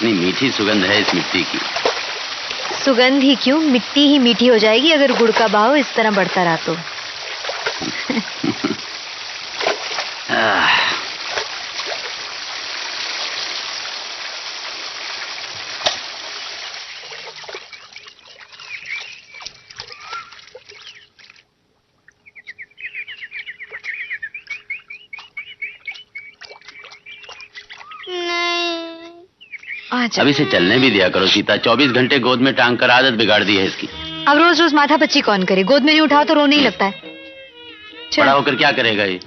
कितनी मीठी सुगंध है इस मिट्टी की। सुगंध ही क्यों, मिट्टी ही मीठी हो जाएगी अगर गुड़ का भाव इस तरह बढ़ता रहा तो। अब इसे चलने भी दिया करो सीता, 24 घंटे गोद में टांग कर आदत बिगाड़ दी है इसकी। अब रोज रोज माथा पच्ची कौन करे, गोद में नहीं उठाओ तो रोने ही लगता है। बड़ा होकर क्या करेगा ये?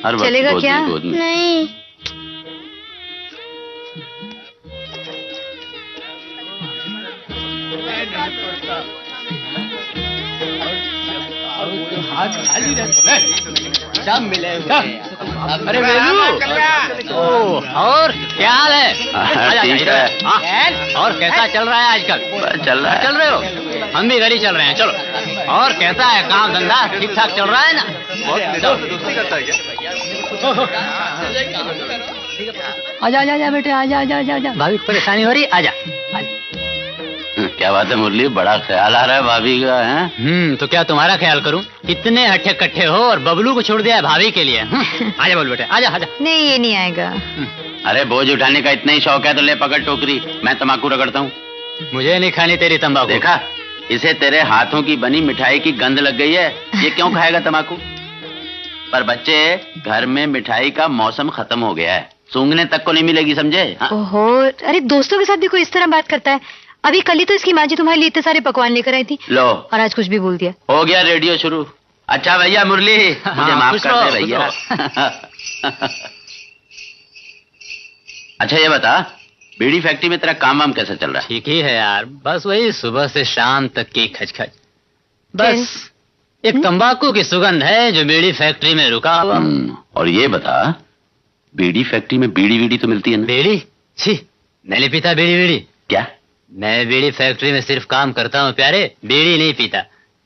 हर वक्त चलेगा गोद क्या? में, गोद में। नहीं सब मिले अरे और क्या हाल है? ठीक है। और कैसा चल रहा है आजकल? चल रहा है। चल रहे हो? हम भी गली चल रहे हैं, चलो। और कैसा है काम धंधा, ठीक ठाक चल रहा है ना? दोस्ती करता है क्या? आजा आजा बेटे, आजा आजा आजा। भाभी को परेशानी हो रही, आजा। क्या बात है मुरली, बड़ा ख्याल आ रहा है भाभी का, है? तो क्या तुम्हारा ख्याल करूं? कितने हट्ठे कट्ठे हो और बबलू को छोड़ दिया है भाभी के लिए। आजा बोल बेटे, आजा आजा। नहीं, ये नहीं आएगा। अरे बोझ उठाने का इतना ही शौक है तो ले पकड़ टोकरी, मैं तम्बाकू रगड़ता हूँ। मुझे नहीं खानी तेरी तंबाकू। देखा, इसे तेरे हाथों की बनी मिठाई की गंध लग गई है, ये क्यों खाएगा तम्बाकू? पर बच्चे, घर में मिठाई का मौसम खत्म हो गया है, सूंघने तक को नहीं मिलेगी, समझे? ओहो, अरे दोस्तों के साथ भी कोई इस तरह बात करता है? अभी कल ही तो इसकी माँ जी तुम्हारे लिए इतने सारे पकवान लेकर आई थी। लो, और आज कुछ भी बोल दिया। हो गया रेडियो शुरू। अच्छा भैया मुरली, मुझे माफ कर दे भैया। अच्छा ये बता, बीड़ी फैक्ट्री में तेरा काम वाम कैसा चल रहा है? ठीक ही है यार, बस वही सुबह से शाम तक की खचखच। बस एक तंबाकू की सुगंध है जो बीड़ी फैक्ट्री में रुका हुआ। और ये बता, बीड़ी फैक्ट्री में बीड़ी वीड़ी तो मिलती है ना? बीड़ी? छी, नहीं पीता बीड़ी वीड़ी। क्या? मैं बीड़ी फैक्ट्री में सिर्फ काम करता हूँ प्यारे, बीड़ी नहीं पीता।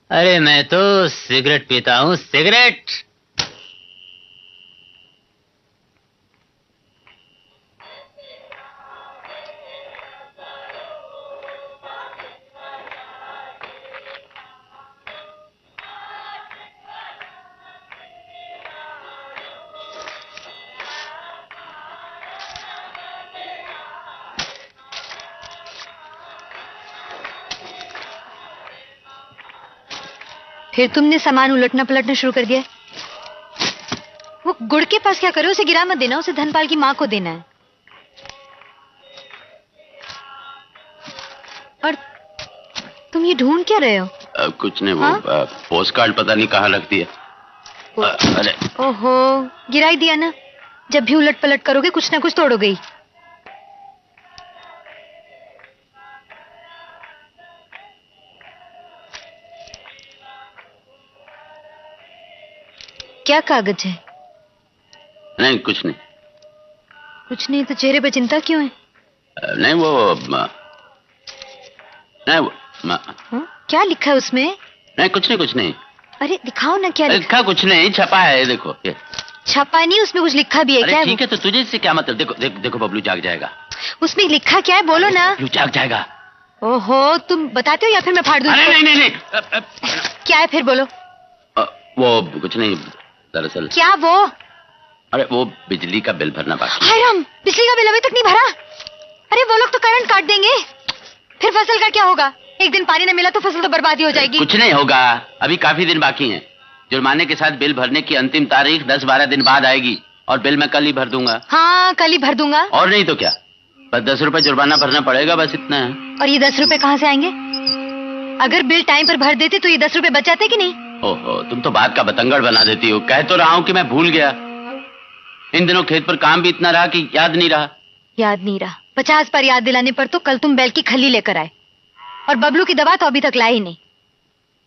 अरे मैं तो सिगरेट पीता हूँ, सिगरेट। फिर तुमने सामान उलटना पलटना शुरू कर दिया। वो गुड़ के पास क्या करो, उसे गिरा मत देना, उसे धनपाल की माँ को देना है। और तुम ये ढूंढ क्या रहे हो? कुछ नहीं, वो पोस्ट कार्ड पता नहीं कहाँ रखती है। अरे ओहो, गिरा ही दिया ना। जब भी उलट पलट करोगे कुछ ना कुछ तोड़ोगे ही। क्या कागज है? नहीं कुछ नहीं। कुछ नहीं तो चेहरे पे चिंता क्यों है? नहीं वो नहीं वो क्या लिखा है उसमें? नहीं कुछ नहीं, कुछ नहीं। अरे दिखाओ ना, क्या लिखा? कुछ नहीं, छपा है, देखो ये। छपा नहीं, उसमें कुछ लिखा भी है। क्या? ठीक है तो तुझे इससे क्या मतलब? देखो देखो देखो, बबलू जाग जाएगा। उसमें लिखा क्या है, बोलो ना। बबलू जाग जाएगा। ओहो, तुम बताते हो या फिर मैं फाड़ दूं? नहीं नहीं नहीं। क्या है फिर, बोलो। वो कुछ नहीं, दरअसल। क्या वो? अरे वो बिजली का बिल भरना बाकी। हाय राम, बिजली का बिल अभी तक नहीं भरा? अरे वो लोग तो करंट काट देंगे, फिर फसल का क्या होगा? एक दिन पानी न मिला तो फसल तो बर्बादी हो जाएगी। कुछ नहीं होगा, अभी काफी दिन बाकी हैं। जुर्माने के साथ बिल भरने की अंतिम तारीख 10-12 दिन बाद आएगी और बिल मैं कल ही भर दूंगा। हाँ, कल ही भर दूंगा। और नहीं तो क्या, बस 10 रुपए जुर्माना भरना पड़ेगा, बस इतना है। और ये 10 रुपए कहाँ से आएंगे? अगर बिल टाइम पर भर देते तो ये 10 रुपए बच जाते कि नहीं? ओहो, तुम तो बात का बतंगड़ बना देती हो। कह तो रहा हूँ कि मैं भूल गया। इन दिनों खेत पर काम भी इतना रहा कि याद नहीं रहा। याद नहीं रहा? 50 बार याद दिलाने पर तो कल तुम बैल की खल्ली लेकर आए और बबलू की दवा तो अभी तक लाए ही नहीं।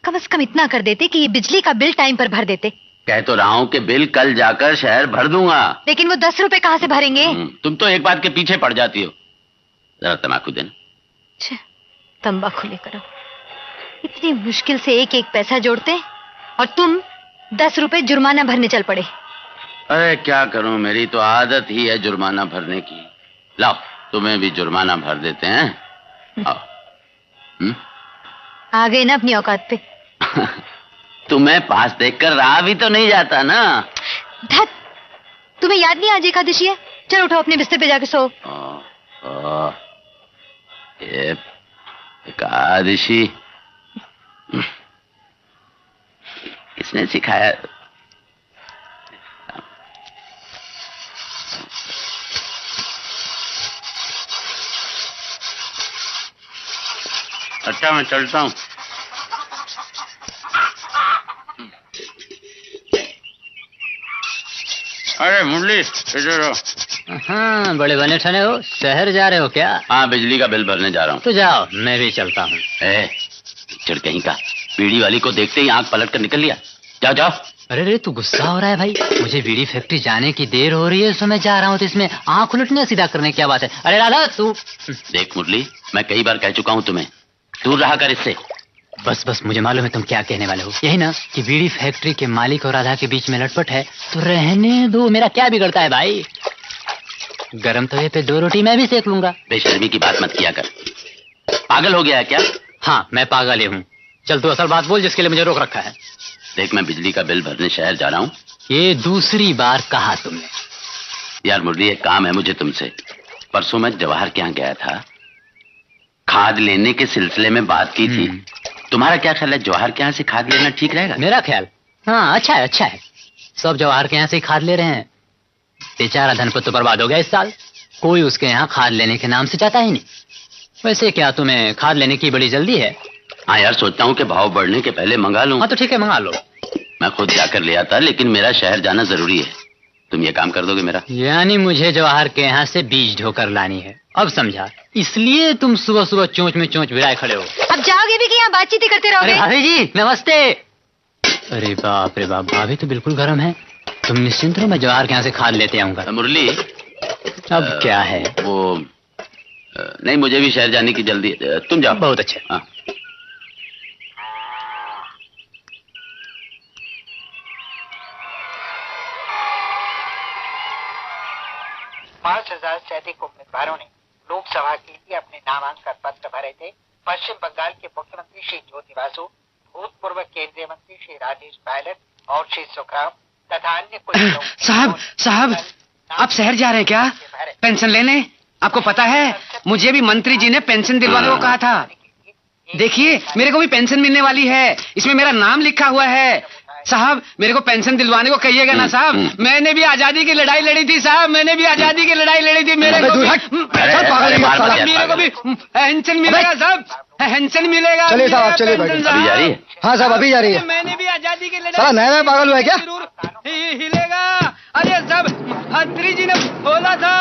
कम से कम इतना कर देते कि ये बिजली का बिल टाइम पर भर देते। कह तो रहा हूँ कि बिल कल जाकर शहर भर दूंगा। लेकिन वो 10 रुपए कहाँ से भरेंगे? तुम तो एक बात के पीछे पड़ जाती हो। जरा तम्बाकू देना। तंबाकू लेकर आओ। इतनी मुश्किल से एक एक पैसा जोड़ते और तुम 10 रुपए जुर्माना भरने चल पड़े। अरे क्या करूं, मेरी तो आदत ही है जुर्माना भरने की। लाओ तुम्हें भी जुर्माना भर देते हैं। आओ। आ गए ना अपनी औकात पे। तुम्हें पास देखकर रहा भी तो नहीं जाता ना। धत, तुम्हें याद नहीं आज एकादशी है? चलो उठो, अपने बिस्तर पे जाके सो। ये एकादशी किसने सिखाया? अच्छा मैं चलता हूँ। अरे मुरली इधर आओ। हाँ, बड़े बने ठने हो, शहर जा रहे हो क्या? हाँ, बिजली का बिल भरने जा रहा हूँ। तो जाओ, मैं भी चलता हूँ। चिड़ कहीं का, बीड़ी वाली को देखते ही आंख पलट कर निकल लिया। जाओ जाओ। अरे रे, तू गुस्सा हो रहा है भाई? मुझे बीड़ी फैक्ट्री जाने की देर हो रही है, इसमें मैं जा रहा हूँ, तो इसमें आंख उलटने सीधा करने की क्या बात है? अरे राधा तू देख मुरली, मैं कई बार कह चुका हूँ तुम्हें, दूर रहा कर इससे। बस बस, मुझे मालूम है तुम क्या कहने वाले हो। यही ना कि बीड़ी फैक्ट्री के मालिक और राधा के बीच में लटपट है, तो रहने दो, मेरा क्या बिगड़ता है भाई। गरम तवे पे 2 रोटी मैं भी सेक लूंगा। बेशर्मी की बात मत किया कर। पागल हो गया है क्या? हाँ, मैं पागल ही हूँ। चल तू असल बात बोल, जिसके लिए मुझे रोक रखा है। देख, मैं बिजली का बिल भरने शहर जा रहा हूँ। ये दूसरी बार कहा तुमने। यार मुरली, एक काम है मुझे तुमसे। परसों मैं जवाहर के यहाँ गया था, खाद लेने के सिलसिले में बात की थी। तुम्हारा क्या ख्याल है, जवाहर के यहाँ से खाद लेना ठीक रहेगा? मेरा ख्याल, हाँ अच्छा है, अच्छा है। सब जवाहर के यहाँ से खाद ले रहे हैं। बेचारा धनपत तो बर्बाद हो गया इस साल, कोई उसके यहाँ खाद लेने के नाम से जाता ही नहीं। वैसे क्या तुम्हें खाद लेने की बड़ी जल्दी है? हाँ यार, सोचता हूँ कि भाव बढ़ने के पहले मंगा लूं। हाँ तो ठीक है, मंगा लो। मैं खुद जाकर ले आता, लेकिन मेरा शहर जाना जरूरी है। तुम ये काम कर दोगे मेरा? यानी मुझे जवाहर के यहाँ से बीज ढोकर लानी है, अब समझा। इसलिए तुम सुबह सुबह चोंच में चोंच भिड़ाए खड़े हो। अब जाओगे भी कि यहाँ बातचीत ही करते रहोगे? अरे भाभी जी नमस्ते। अरे बाप रे बाप, भाभी तो बिल्कुल गर्म है। तुम निश्चिंत रहो, मैं जवाहर के यहाँ से खाद लेते आऊंगा। मुरली, अब क्या है? वो नहीं, मुझे भी शहर जाने की जल्दी। तुम जाओ। बहुत अच्छा। हाँ। 5,000 से अधिक उम्मीदवारों ने लोकसभा के लिए अपने नामांकन पत्र भरे थे। पश्चिम बंगाल के मुख्यमंत्री श्री ज्योति बासु, भूतपूर्व केंद्रीय मंत्री श्री राजेश पायलट और श्री सुखराम तथा अन्य कुछ साहब, आप शहर जा रहे हैं क्या? पेंशन लेने? आपको पता है, मुझे भी मंत्री जी ने पेंशन दिलवाने को कहा था। देखिए, मेरे को भी पेंशन मिलने वाली है, इसमें मेरा नाम लिखा हुआ है। साहब, मेरे को पेंशन दिलवाने को कहिएगा ना साहब। मैंने भी आजादी की लड़ाई लड़ी थी साहब, मैंने भी आजादी की लड़ाई लड़ी थी। मेरे को भी पेंशन मिलेगा साहब, पेंशन मिलेगा। चलिए साहब, आप चलिए बैठिए। अभी जा रही है? हाँ साहब, अभी जा रही है। मैंने भी आजादी की लड़ाई। साला नया पागल हुआ है क्या? हिलेगा। अरे साहब, मंत्री जी ने बोला था।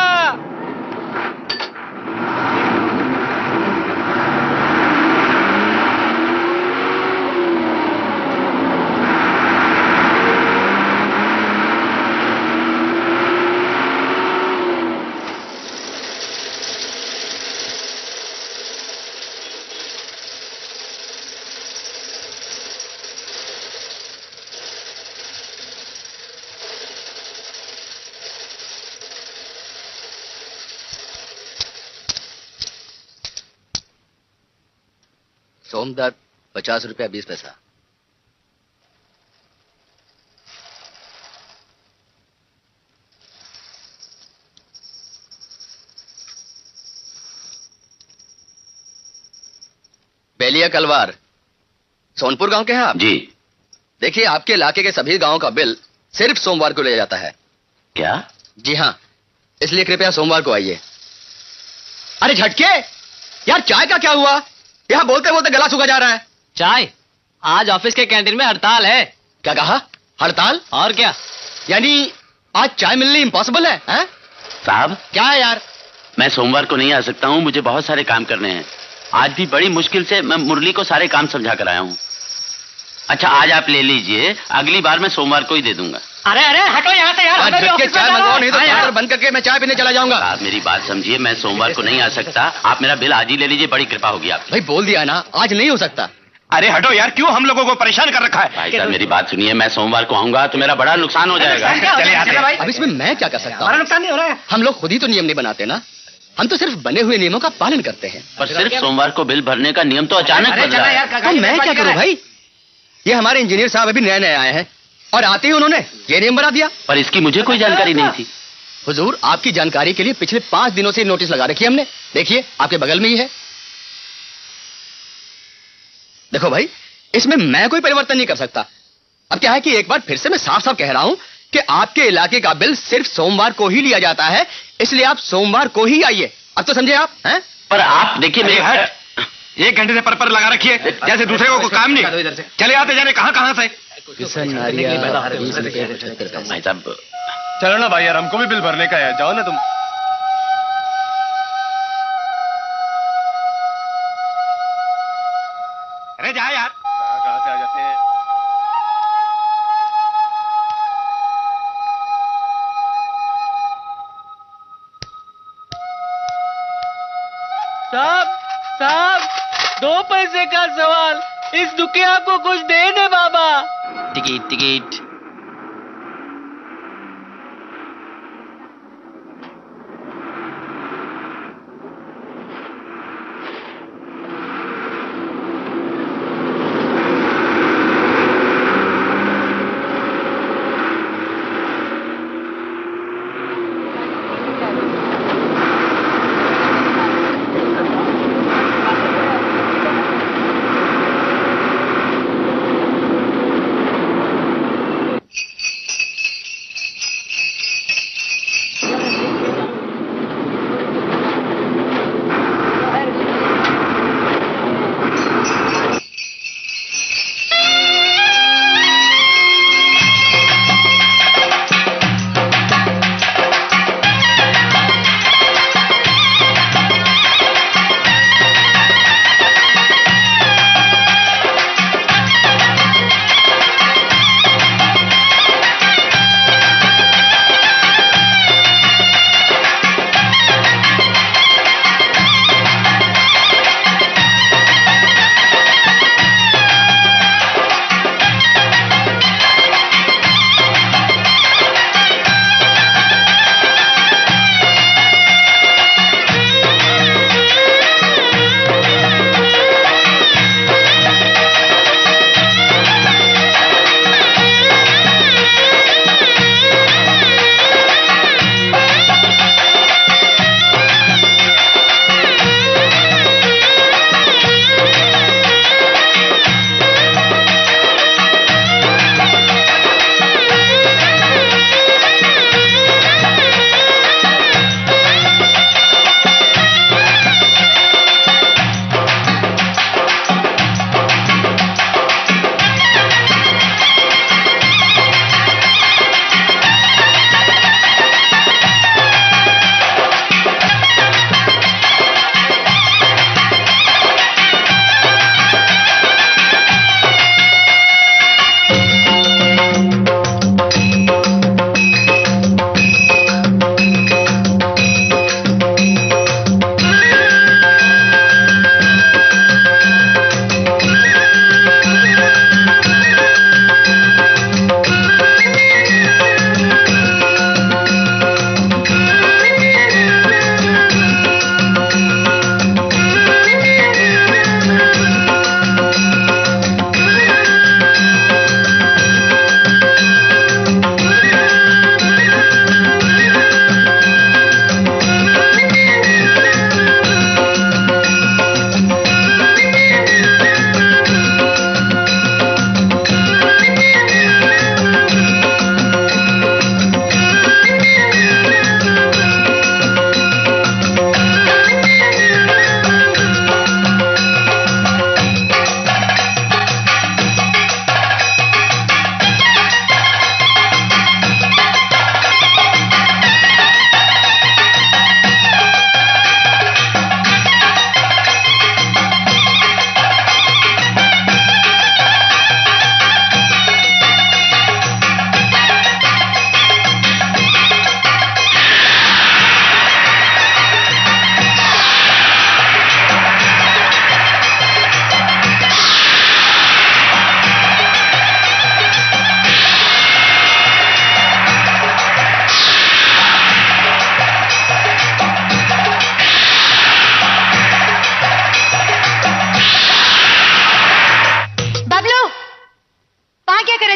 सोमदत्त 50 रुपया 20 पैसा। बेलिया कलवार, सोनपुर गांव के हैं आप? जी। देखिए, आपके इलाके के सभी गांवों का बिल सिर्फ सोमवार को लिया जाता है। क्या? जी हाँ, इसलिए कृपया सोमवार को आइए। अरे झटके यार, चाय का क्या हुआ? यहाँ बोलते बोलते गला सूखा जा रहा है। चाय? आज ऑफिस के कैंटीन में हड़ताल है। क्या कहा? हड़ताल? और क्या? यानी आज चाय मिलनी इम्पॉसिबल है? साहब, क्या है यार? मैं सोमवार को नहीं आ सकता हूँ, मुझे बहुत सारे काम करने हैं। आज भी बड़ी मुश्किल से मैं मुरली को सारे काम समझा कर आया हूँ। अच्छा, आज आप ले लीजिए, अगली बार मैं सोमवार को ही दे दूंगा। अरे अरे हटो यहाँ से यार, आज हटो, झटके ऑफिस में चाय जाना मंगवाओ, है। नहीं तो हाँ, यार। काउंटर बंद करके मैं चाय पीने चला जाऊंगा। आप मेरी बात समझिए, मैं सोमवार को नहीं आ सकता, आप मेरा बिल आज ही ले लीजिए, बड़ी कृपा होगी आपकी। भाई बोल दिया ना, आज नहीं हो सकता। अरे हटो यार, क्यों हम लोगों को परेशान कर रखा है? भाई साहब मेरी बात सुनिए, मैं सोमवार को आऊंगा तो मेरा बड़ा नुकसान हो जाएगा। चले आते हैं। अब इसमें मैं क्या कर सकता हमारा हूँ? नुकसान नहीं हो रहा है। हम लोग खुद ही तो नियम नहीं बनाते ना, हम तो सिर्फ बने हुए नियमों का पालन करते हैं। पर सिर्फ सोमवार को बिल भरने का नियम तो अचानक बदला है। तो मैं क्या करूँ भाई? ये हमारे इंजीनियर साहब अभी नए नए आए हैं और आते ही उन्होंने ये नियम बना दिया। पर इसकी मुझे कोई जानकारी नहीं थी। हुजूर, आपकी जानकारी के लिए पिछले 5 दिनों से नोटिस लगा रखी है हमने। देखिए आपके बगल में ही है। देखो भाई, इसमें मैं कोई परिवर्तन नहीं कर सकता। अब क्या है कि एक बार फिर से मैं साफ साफ कह रहा हूं कि आपके इलाके का बिल सिर्फ सोमवार को ही लिया जाता है, इसलिए आप सोमवार को ही आइए। अब तो समझे आप? हैं? पर आप देखिए मेरे हट, 1 घंटे से पर लगा रखी है, जैसे दूसरे को काम नहीं। चले आते जाने कहां से। भाई साहब चलो ना भाई यार, हमको भी बिल भरने का है, जाओ ना तुम। अरे जा यार। कहां से आ जाते हैं? साहब साहब, 2 पैसे का सवाल, इस दुखिया को कुछ दे दे बाबा। Ticket ticket.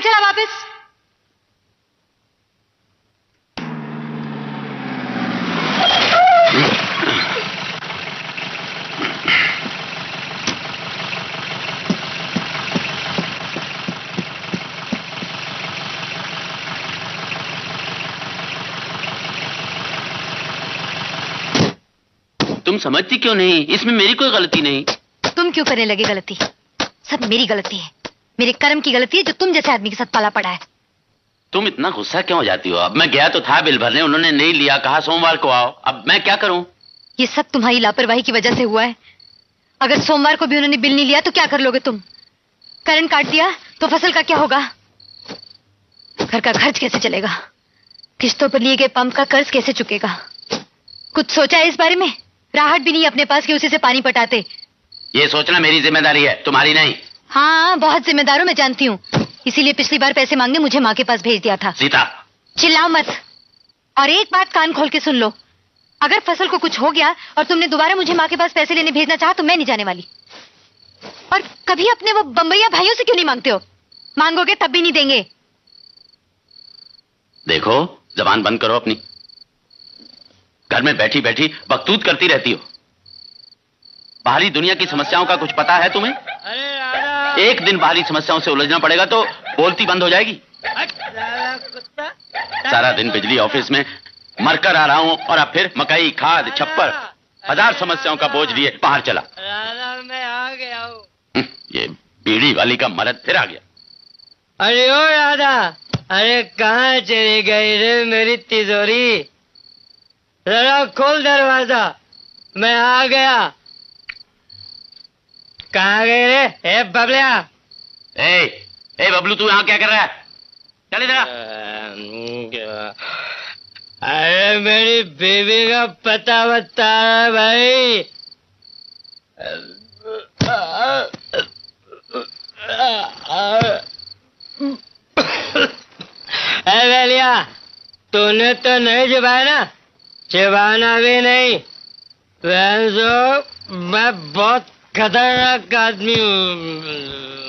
चला वापस। तुम समझती क्यों नहीं? इसमें मेरी कोई गलती नहीं। तुम क्यों करने लगे गलती? सब मेरी गलती है, मेरे कर्म की गलती है जो तुम जैसे आदमी के साथ पाला पड़ा है। तुम इतना गुस्सा क्यों हो जाती हो? अब मैं गया तो था बिल भरने, उन्होंने नहीं लिया, कहा सोमवार को आओ। अब मैं क्या करूं? ये सब तुम्हारी लापरवाही की वजह से हुआ है। अगर सोमवार को भी उन्होंने बिल नहीं लिया तो क्या कर लोगे तुम? करंट काट दिया तो फसल का क्या होगा? घर का खर्च कैसे चलेगा? किस्तों पर लिए गए पंप का कर्ज कैसे चुकेगा? कुछ सोचा है इस बारे में? राहत भी नहीं अपने पास कि उसी से पानी पटाते। ये सोचना मेरी जिम्मेदारी है, तुम्हारी नहीं। हाँ, बहुत जिम्मेदार हूं, मैं जानती हूँ। इसीलिए पिछली बार पैसे मांगने मुझे माँ के पास भेज दिया था। सीता, चिल्लाओ मत। और एक बात कान खोल के सुन लो, अगर फसल को कुछ हो गया और तुमने दोबारा मुझे माँ के पास पैसे लेने भेजना चाहा तो मैं नहीं जाने वाली। और कभी अपने वो बम्बैया भाइयों से क्यों नहीं मांगते हो? मांगोगे तब भी नहीं देंगे। देखो, जबान बंद करो अपनी। घर में बैठी बैठी बकतूत करती रहती हो। बाहरी दुनिया की समस्याओं का कुछ पता है तुम्हें? एक दिन बाहरी समस्याओं से उलझना पड़ेगा तो बोलती बंद हो जाएगी। सारा दिन बिजली ऑफिस में मरकर आ रहा हूं और अब फिर मकई, खाद, छप्पर, 1000 समस्याओं का बोझ लिए बाहर चला। मैं आ गया हूँ। ये बीड़ी वाली का मर्द फिर आ गया। अरे ओ राधा, अरे कहाँ चली गई रे मेरी तिजोरी? जरा खोल दरवाजा, मैं आ गया। कहाँ गए रे? ए बबलिया। ए बबलू, तू यहाँ क्या कर रहा है? चल इधर। अरे मेरी बीवी का पता बता भाई। बलिया, तूने तो नहीं चबाया ना? चबाना भी नहीं। मैं बहुत खतरनाक आदमी हूँ।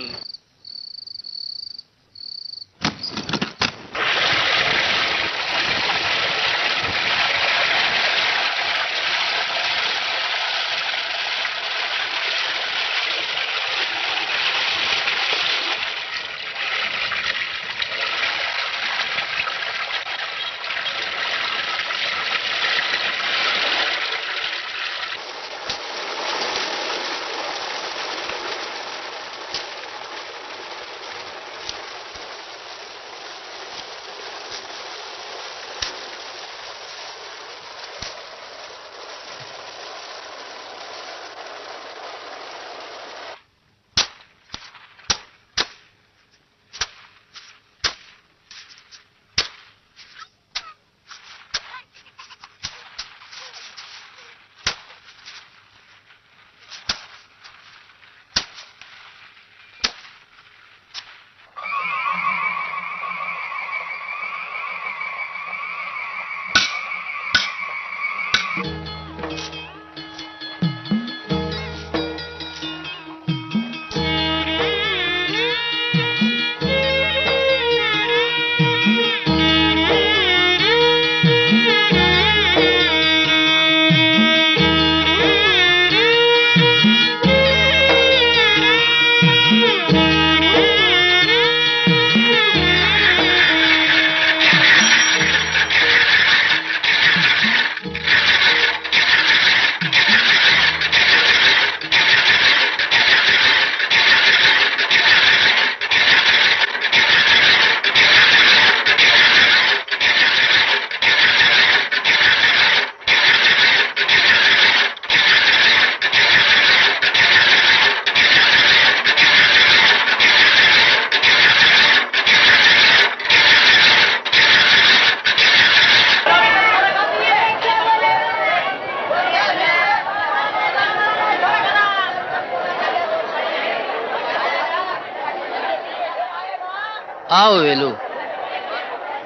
आओ वेलू।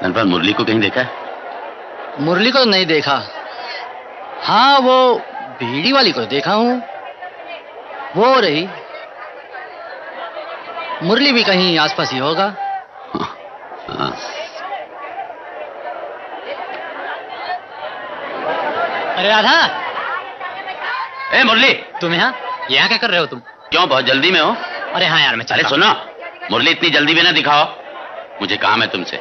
धनपाल, मुरली को कहीं देखा है? मुरली को तो नहीं देखा। हाँ, वो बीड़ी वाली को देखा हूँ, वो रही। मुरली भी कहीं आसपास ही होगा। हाँ। अरे राधा, ए मुरली, तुम यहाँ यहाँ क्या कर रहे हो तुम? क्यों, बहुत जल्दी में हो? अरे हाँ यार, मैं अरे सुनो मुरली, इतनी जल्दी भी ना दिखाओ, मुझे काम है तुमसे।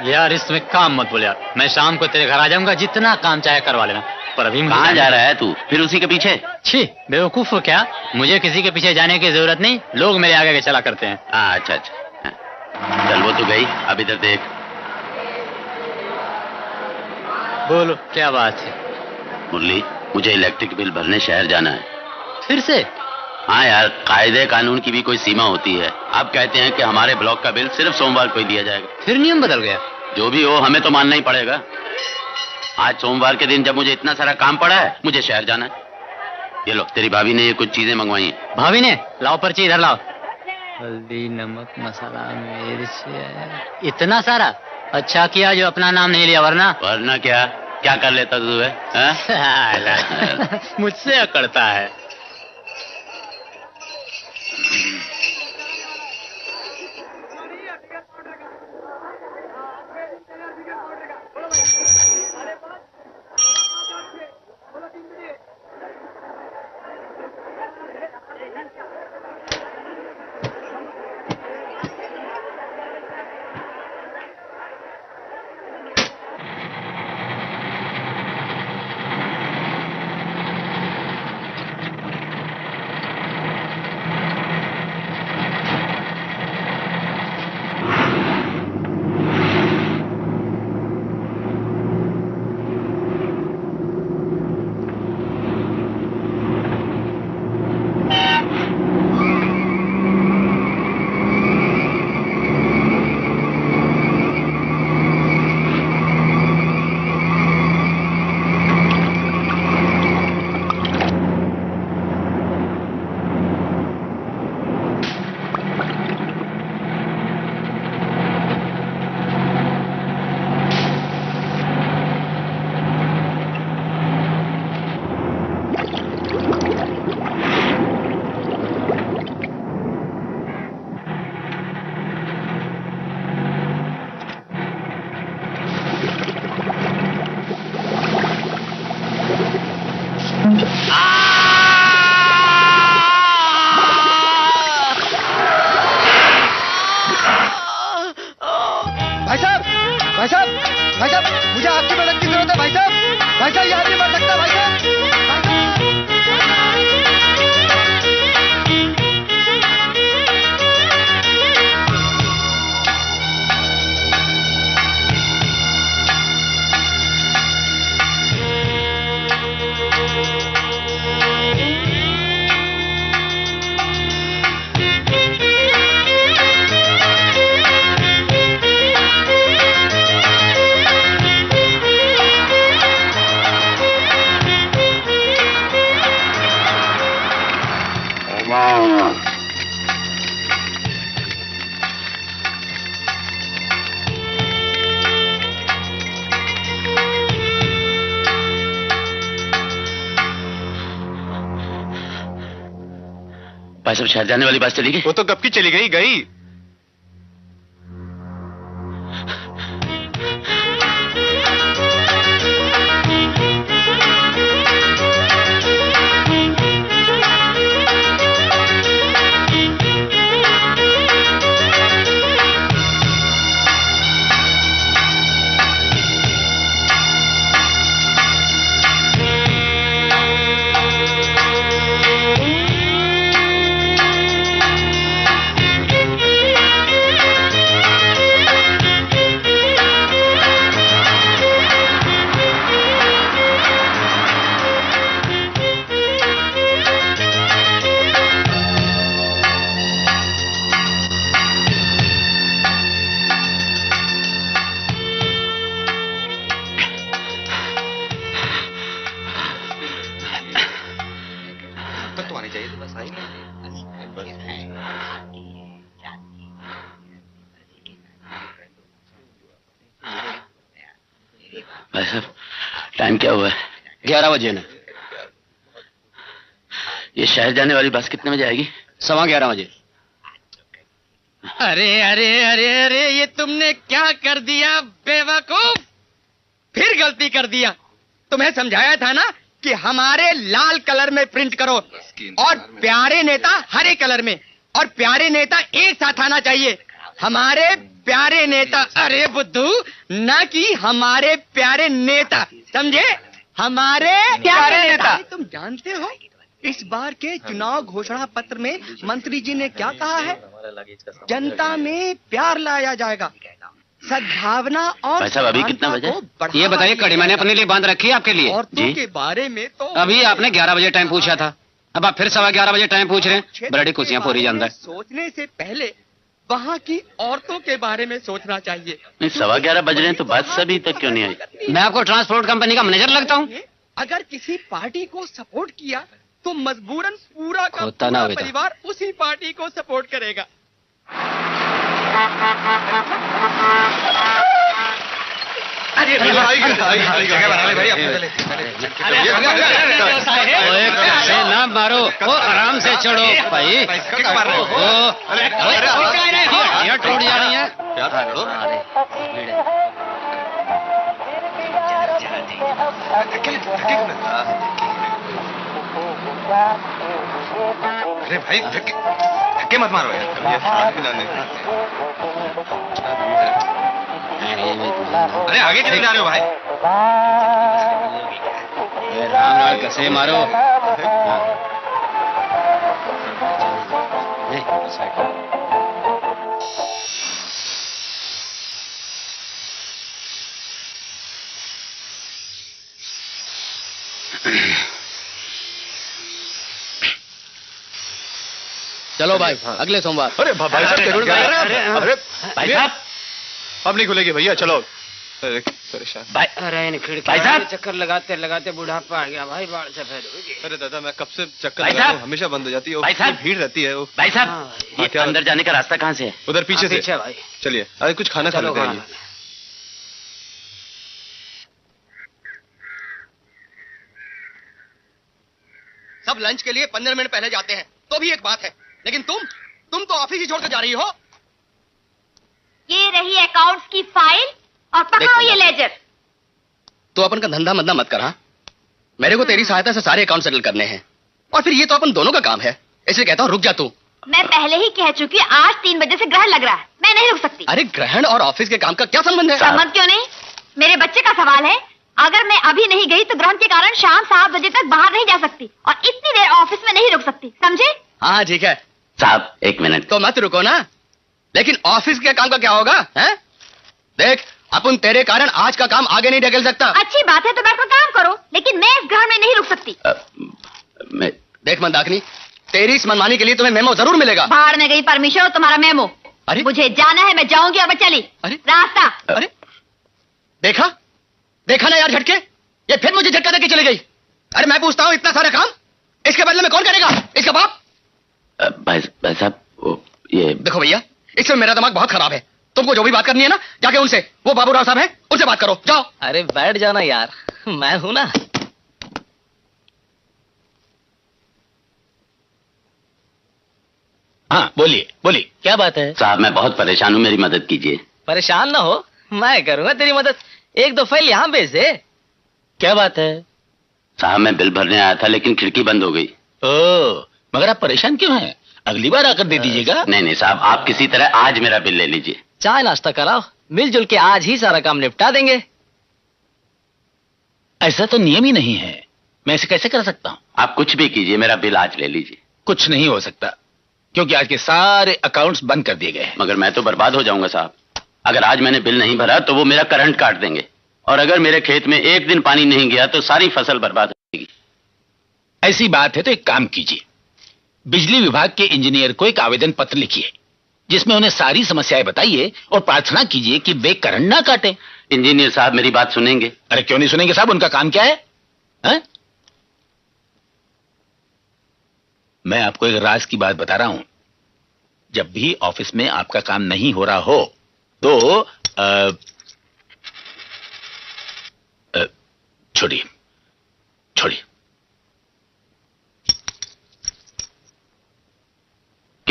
यार इसमें काम मत बोल यार, मैं शाम को तेरे घर आ जाऊंगा, जितना काम चाहे करवा लेना, पर अभी कहाँ जा रहा है तू? फिर उसी के पीछे? छी बेवकूफ हो क्या, मुझे किसी के पीछे जाने की जरूरत नहीं, लोग मेरे आगे के चला करते हैं। हाँ अच्छा अच्छा, चल वो तो गई, अब इधर देख। बोलो क्या बात है? मुरली, मुझे इलेक्ट्रिक बिल भरने शहर जाना है। फिर से? हाँ यार, कायदे कानून की भी कोई सीमा होती है। अब कहते हैं कि हमारे ब्लॉक का बिल सिर्फ सोमवार को ही दिया जाएगा। फिर नियम बदल गया? जो भी हो, हमें तो मानना ही पड़ेगा। आज सोमवार के दिन जब मुझे इतना सारा काम पड़ा है, मुझे शहर जाना है। ये लो, तेरी भाभी ने ये कुछ चीजें मंगवाई हैं। भाभी ने? लाओ पर्ची इधर लाओ। हल्दी, नमक, मसाला, मिर्च, इतना सारा? अच्छा किया जो अपना नाम नहीं लिया, वरना क्या कर लेता तू है? मुझसे अकड़ता है। भाई साहब, शहर जाने वाली बस चली गई? वो तो कब की चली गई। भाई साहब, टाइम क्या हुआ है? 11 बजे ना। ये शहर जाने वाली बस कितने बजे आएगी? 11:15 बजे। अरे अरे अरे अरे, ये तुमने क्या कर दिया बेवकूफ, फिर गलती कर दिया। तुम्हें समझाया था ना कि हमारे लाल कलर में प्रिंट करो और प्यारे नेता हरे कलर में, और प्यारे नेता एक साथ आना चाहिए, हमारे प्यारे नेता। अरे बुद्धू, ना कि हमारे प्यारे नेता, समझे? हमारे प्यारे नेता। तुम जानते हो इस बार के चुनाव घोषणा पत्र में मंत्री जी ने क्या कहा है? जनता में प्यार लाया जाएगा, सद्भावना और भाई साहब, अभी कितना बजे? ये बताइए, कड़ी मैंने अपने लिए बांध रखी है आपके लिए? औरतों के बारे में तो अभी आपने 11 बजे टाइम पूछा था, अब आप फिर 11:15 बजे टाइम पूछ रहे हैं। बड़ी कुर्सियां पूरी जानता है। सोचने से पहले वहाँ की औरतों के बारे में सोचना चाहिए। नहीं, 11:15 बज रहे हैं तो बस अभी तक क्यों नहीं आई? मैं आपको ट्रांसपोर्ट कंपनी का मैनेजर लगता हूँ? अगर किसी पार्टी को सपोर्ट किया तो मजबूरन पूरा का होता ना पूरा परिवार उसी पार्टी को सपोर्ट करेगा। अरे जगह बना ले भाई, अपने ना मारो, ओ आराम से चढ़ो भाई। ये टूट जा रही है। अरे भाई धक्के मत मारो यार, ये हाथ मिलाने। अरे आगे चले जा रहे हो भाई। राम राम कैसे मारो। चलो भाई, अगले सोमवार। अरे भाई साहब जरूर। अरे भाई साहब, अब नहीं खुलेगी भैया, चलो। अरे परेशान। अरे खिड़की भाई साहब, चक्कर लगाते लगाते बुढ़ापा आ गया भाई, बाढ़ सफेद हो गई। अरे दादा, मैं कब से चक्कर भाई लगा रहा हूं, साहब। हमेशा बंद हो जाती है। भाई साहब। भीड़ रहती है वो। भाई साहब, ये क्या? अंदर जाने का रास्ता कहाँ से है? उधर पीछे से। पीछे भाई। चलिए, अरे कुछ खाना खा लेते हैं। ये। सब लंच के लिए 15 मिनट पहले जाते हैं, तो भी एक बात है, लेकिन तुम तो ऑफिस ही छोड़कर जा रही हो। ये रही अकाउंट्स की फाइल और पकड़ो ये लेजर। तो अपन का धंधा मंदा मत कर। हाँ, मेरे को तेरी सहायता से सारे अकाउंट सेटल करने हैं, और फिर ये तो अपन दोनों का काम है, इसलिए कहता हूँ रुक जा तू। मैं पहले ही कह चुकी, आज 3 बजे से ग्रहण लग रहा है, मैं नहीं रुक सकती। अरे ग्रहण और ऑफिस के काम का क्या संबंध है? संबंध क्यों नहीं, मेरे बच्चे का सवाल है। अगर मैं अभी नहीं गई तो ग्रहण के कारण शाम 7 बजे तक बाहर नहीं जा सकती और इतनी देर ऑफिस में नहीं रुक सकती, समझे? हाँ ठीक है। साहब 1 मिनट। तो मत रुको ना, लेकिन ऑफिस के काम का क्या होगा? हैं? देख, अपन तेरे कारण आज का काम आगे नहीं ढकेल सकता। अच्छी बात है तो बैठकर काम करो, लेकिन मैं इस ग्रहण में नहीं रुक सकती। मैं देख मंदाकिनी, तेरी इस मनमानी के लिए तुम्हें मेमो जरूर मिलेगा। बाहर में गई परमिशन और तुम्हारा मेमो। अरे मुझे जाना है, मैं जाऊंगी और मैं चली। अरे रास्ता। अरे देखा ना यार झटके, ये फिर मुझे झटका देके चली गई। अरे मैं पूछता हूँ, इतना सारा काम इसके बदले में कौन करेगा? इसका बाप। भाई साहब, ये देखो भैया, इसमें मेरा दिमाग बहुत खराब है। तुमको जो भी बात करनी है ना, जाके उनसे, वो बाबूराव साहब हैं, उनसे बात करो, जाओ। अरे बैठ जाना यार, मैं हूं ना। हाँ बोलिए क्या बात है? साहब, मैं बहुत परेशान हूँ, मेरी मदद कीजिए। परेशान ना हो, मैं करूंगा तेरी मदद। 1-2 फाइल यहाँ भेज दे। क्या बात है? साहब, मैं बिल भरने आया था लेकिन खिड़की बंद हो गई। ओ, मगर आप परेशान क्यों हैं? अगली बार आकर दे दीजिएगा। नहीं साहब, आप किसी तरह आज मेरा बिल ले लीजिए। चाय नाश्ता कराओ, मिलजुल के आज ही सारा काम निपटा देंगे। ऐसा तो नियम ही नहीं है, मैं इसे कैसे कर सकता हूँ? आप कुछ भी कीजिए, मेरा बिल आज ले लीजिए। कुछ नहीं हो सकता, क्योंकि आज के सारे अकाउंट्स बंद कर दिए गए हैं। मगर मैं तो बर्बाद हो जाऊंगा साहब। अगर आज मैंने बिल नहीं भरा तो वो मेरा करंट काट देंगे, और अगर मेरे खेत में 1 दिन पानी नहीं गया तो सारी फसल बर्बाद हो जाएगी। ऐसी बात है तो एक काम कीजिए, बिजली विभाग के इंजीनियर को एक आवेदन पत्र लिखिए, जिसमें उन्हें सारी समस्याएं बताइए और प्रार्थना कीजिए कि वे करंट ना काटे। इंजीनियर साहब मेरी बात सुनेंगे? अरे क्यों नहीं सुनेंगे साहब, उनका काम क्या है? हा? मैं आपको एक राज की बात बता रहा हूं, जब भी ऑफिस में आपका काम नहीं हो रहा हो तो छोड़िए।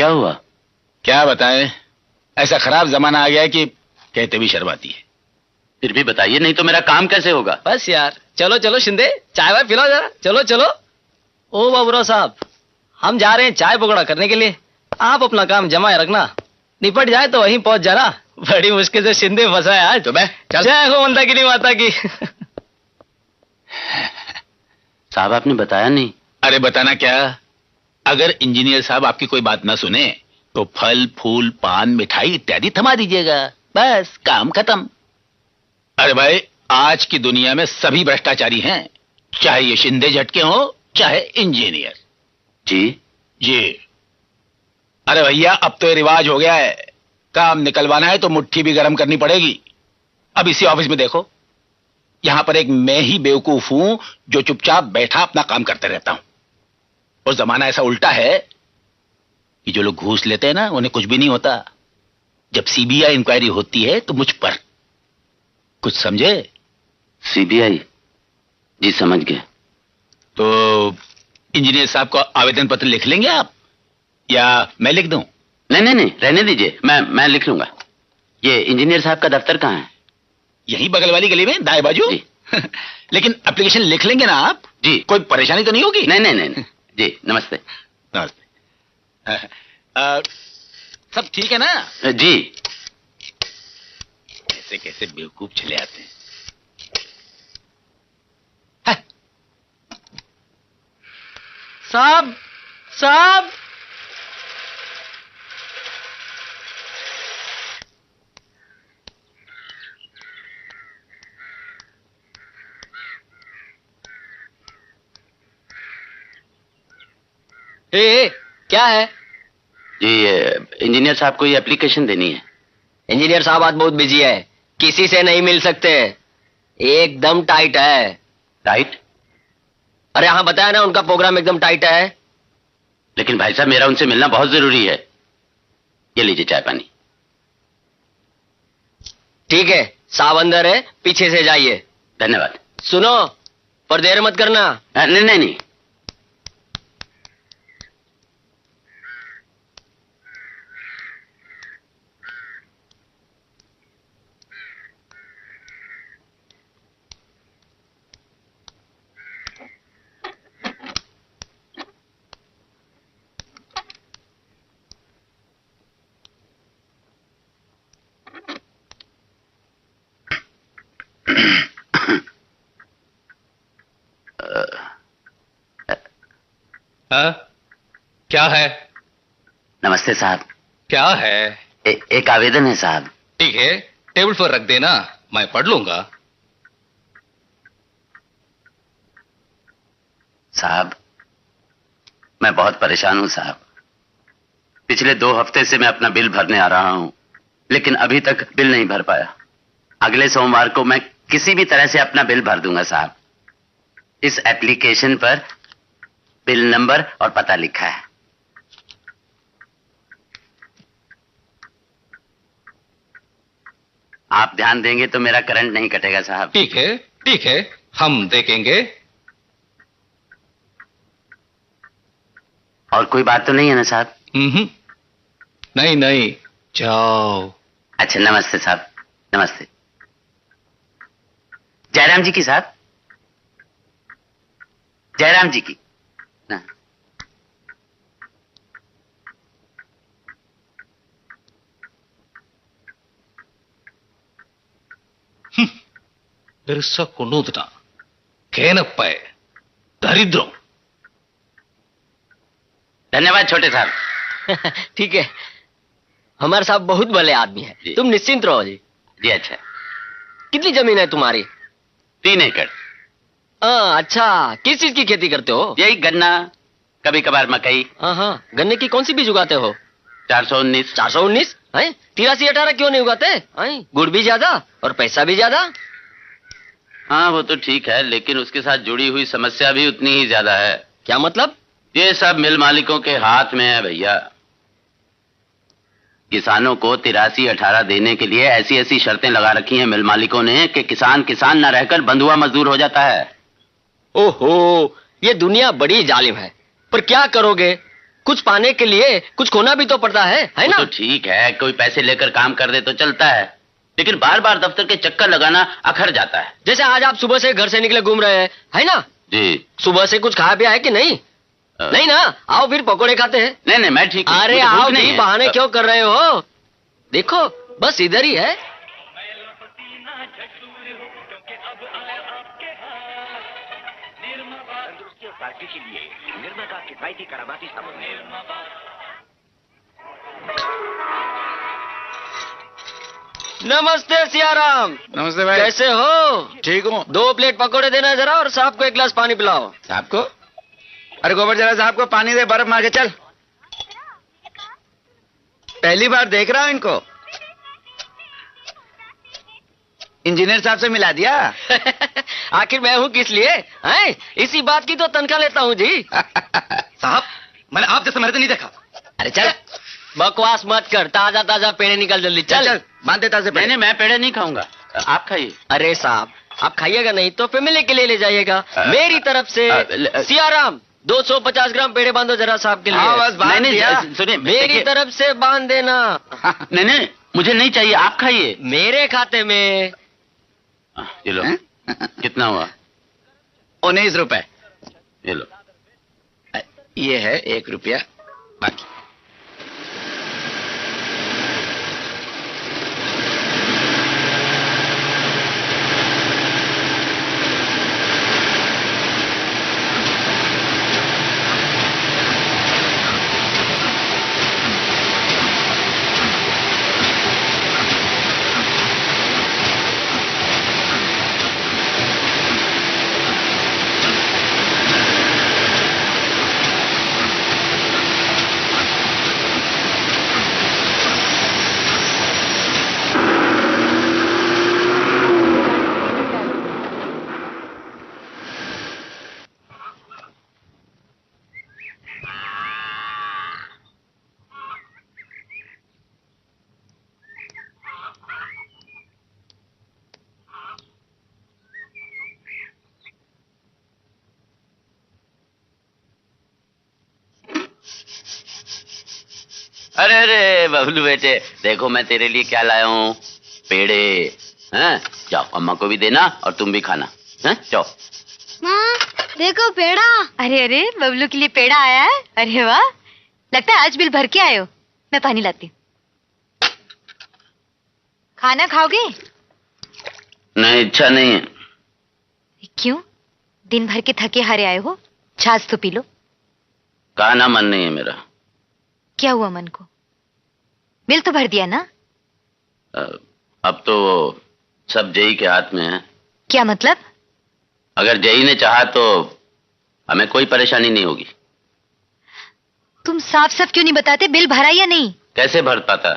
क्या हुआ? क्या बताएं, ऐसा खराब जमाना आ गया है कि कहते भी शर्म आती है। फिर भी बताइए, नहीं तो मेरा काम कैसे होगा? बस यार, चलो चलो शिंदे, चाय वाय पिलाओ जरा, चलो चलो। ओ बाबूराव साहब, हम जा रहे हैं चाय पकौड़ा करने के लिए, आप अपना काम जमाए रखना, निपट जाए तो वहीं पहुंच जाना। बड़ी मुश्किल से शिंदे फंसा है आज। तो मैं जय हो मंदाकिनी माता की। साहब आपने बताया नहीं। अरे बताना क्या, अगर इंजीनियर साहब आपकी कोई बात ना सुने तो फल फूल पान मिठाई इत्यादि थमा दीजिएगा, बस काम खत्म। अरे भाई, आज की दुनिया में सभी भ्रष्टाचारी हैं, चाहे ये शिंदे झटके हो चाहे इंजीनियर। जी जी। अरे भैया, अब तो ये रिवाज हो गया है, काम निकलवाना है तो मुट्ठी भी गर्म करनी पड़ेगी। अब इसी ऑफिस में देखो, यहां पर एक मैं ही बेवकूफ हूं जो चुपचाप बैठा अपना काम करते रहता हूं। और जमाना ऐसा उल्टा है कि जो लोग घूस लेते हैं ना, उन्हें कुछ भी नहीं होता। जब सीबीआई इंक्वायरी होती है तो मुझ पर। कुछ समझे? सीबीआई? जी समझ गए। तो इंजीनियर साहब को आवेदन पत्र लिख लेंगे आप, या मैं लिख दूं? नहीं नहीं नहीं, रहने दीजिए, मैं लिख लूंगा। ये इंजीनियर साहब का दफ्तर कहाँ है? यही बगल वाली गली में दाएं बाजू। लेकिन एप्लीकेशन लिख लेंगे ना आप? जी। कोई परेशानी तो नहीं होगी? नहीं नहीं नहीं, जी नमस्ते। नमस्ते। सब ठीक है ना? जी। कैसे कैसे बेवकूफ चले आते हैं। साहब साहब, क्या है? जी इंजीनियर साहब को ये एप्लीकेशन देनी है। इंजीनियर साहब आज बहुत बिजी है, किसी से नहीं मिल सकते, एकदम टाइट है। टाइट? अरे हाँ, बताया ना, उनका प्रोग्राम एकदम टाइट है। लेकिन भाई साहब, मेरा उनसे मिलना बहुत जरूरी है। ये लीजिए चाय पानी। ठीक है, साहब अंदर है, पीछे से जाइए। धन्यवाद। सुनो, पर देर मत करना। नहीं नहीं नहीं। क्या है? नमस्ते साहब। क्या है? एक आवेदन है साहब। ठीक है, टेबल पर रख देना, मैं पढ़ लूंगा। साहब, मैं बहुत परेशान हूं साहब। पिछले 2 हफ्ते से मैं अपना बिल भरने आ रहा हूं, लेकिन अभी तक बिल नहीं भर पाया। अगले सोमवार को मैं किसी भी तरह से अपना बिल भर दूंगा साहब। इस एप्लीकेशन पर बिल नंबर और पता लिखा है। आप ध्यान देंगे तो मेरा करंट नहीं कटेगा साहब। ठीक है, हम देखेंगे। और कोई बात तो नहीं है ना साहब? नहीं नहीं, जाओ। अच्छा, नमस्ते साहब, नमस्ते। जयराम जी की साहब, जयराम जी की। பெருசா கொண்டு வந்துட்டான் கேனப்ப दरिद्रों। धन्यवाद छोटे साहब। ठीक है, हमारे साहब बहुत भले आदमी है, तुम निश्चिंत रहो जी। जी अच्छा। कितनी जमीन है तुम्हारी? 3 एकड़। अच्छा, किस चीज की खेती करते हो? यही गन्ना, कभी कभार मकई। हाँ, गन्ने की कौन सी बीज उगाते हो? 419। 419? 83-18 क्यों नहीं उगाते? गुड़ भी ज्यादा और पैसा भी ज्यादा। हाँ वो तो ठीक है, लेकिन उसके साथ जुड़ी हुई समस्या भी उतनी ही ज्यादा है। क्या मतलब? ये सब मिल मालिकों के हाथ में है भैया। किसानों को 83-18 देने के लिए ऐसी ऐसी शर्तें लगा रखी हैं मिल मालिकों ने कि किसान किसान न रहकर बंधुआ मजदूर हो जाता है। ओहो, ये दुनिया बड़ी जालिम है, पर क्या करोगे, कुछ पाने के लिए कुछ खोना भी तो पड़ता है ना? तो ठीक है, कोई पैसे लेकर काम कर दे तो चलता है, लेकिन बार बार दफ्तर के चक्कर लगाना अखर जाता है। जैसे आज आप सुबह से घर से निकले घूम रहे हैं, है ना? जी। सुबह से कुछ खाया पिया है कि नहीं? नहीं ना? आओ फिर पकोड़े खाते हैं। नहीं नहीं, मैं ठीक हूं। अरे आओ नहीं, बहाने क्यों कर रहे हो? देखो बस इधर ही है। नमस्ते सियाराम। नमस्ते भाई। कैसे हो? ठीक हूँ। 2 प्लेट पकोड़े देना जरा, और साहब को 1 गिलास पानी पिलाओ। साहब को? अरे गोबर जरा साहब को पानी दे, बर्फ मार के चल। पहली बार देख रहा हूँ इनको। इंजीनियर साहब से मिला दिया। आखिर मैं हूँ किस लिए? हैं? इसी बात की तो तनख्वाह लेता हूँ जी। साहब मैंने आप जैसा मेरे तो नहीं देखा। अरे चल, बकवास मत कर, ताजा ताजा पेड़े निकल जल्दी। चल बांध देता से। नहीं, मैं पेड़े नहीं खाऊंगा, आप खाइए। अरे साहब, आप खाइएगा नहीं तो फैमिली के लिए ले जाइएगा। मेरी तरफ से सियाराम 250 ग्राम पेड़े बांधो जरा साहब के लिए। हाँ, बस बांध दिया। सुनिए, मेरी तरफ से बांध देना। नहीं नहीं, मुझे नहीं चाहिए, आप खाइए। मेरे खाते में। ये लो। कितना हुआ? 19 रुपए। ये लो। ये है 1 रुपया बाकी। अरे अरे बबलू बेटे, देखो मैं तेरे लिए क्या लाया हूँ, पेड़े। हैं? जाओ अम्मा को भी देना और तुम भी खाना। हैं? जाओ। माँ देखो पेड़ा। अरे अरे बबलू के लिए पेड़ा आया है। अरे वाह, लगता है आज बिल भर के आए हो। मैं पानी लाती हूँ। खाना खाओगे? नहीं, इच्छा नहीं है। क्यों? दिन भर के थके हारे आए हो, छाछ तो पी लो। खाना मन नहीं है मेरा। क्या हुआ मन को? बिल तो भर दिया ना? अब तो सब जई के हाथ में है। क्या मतलब? अगर जई ने चाहा तो हमें कोई परेशानी नहीं होगी। तुम साफ साफ क्यों नहीं बताते बिल भरा या नहीं? कैसे भर पाता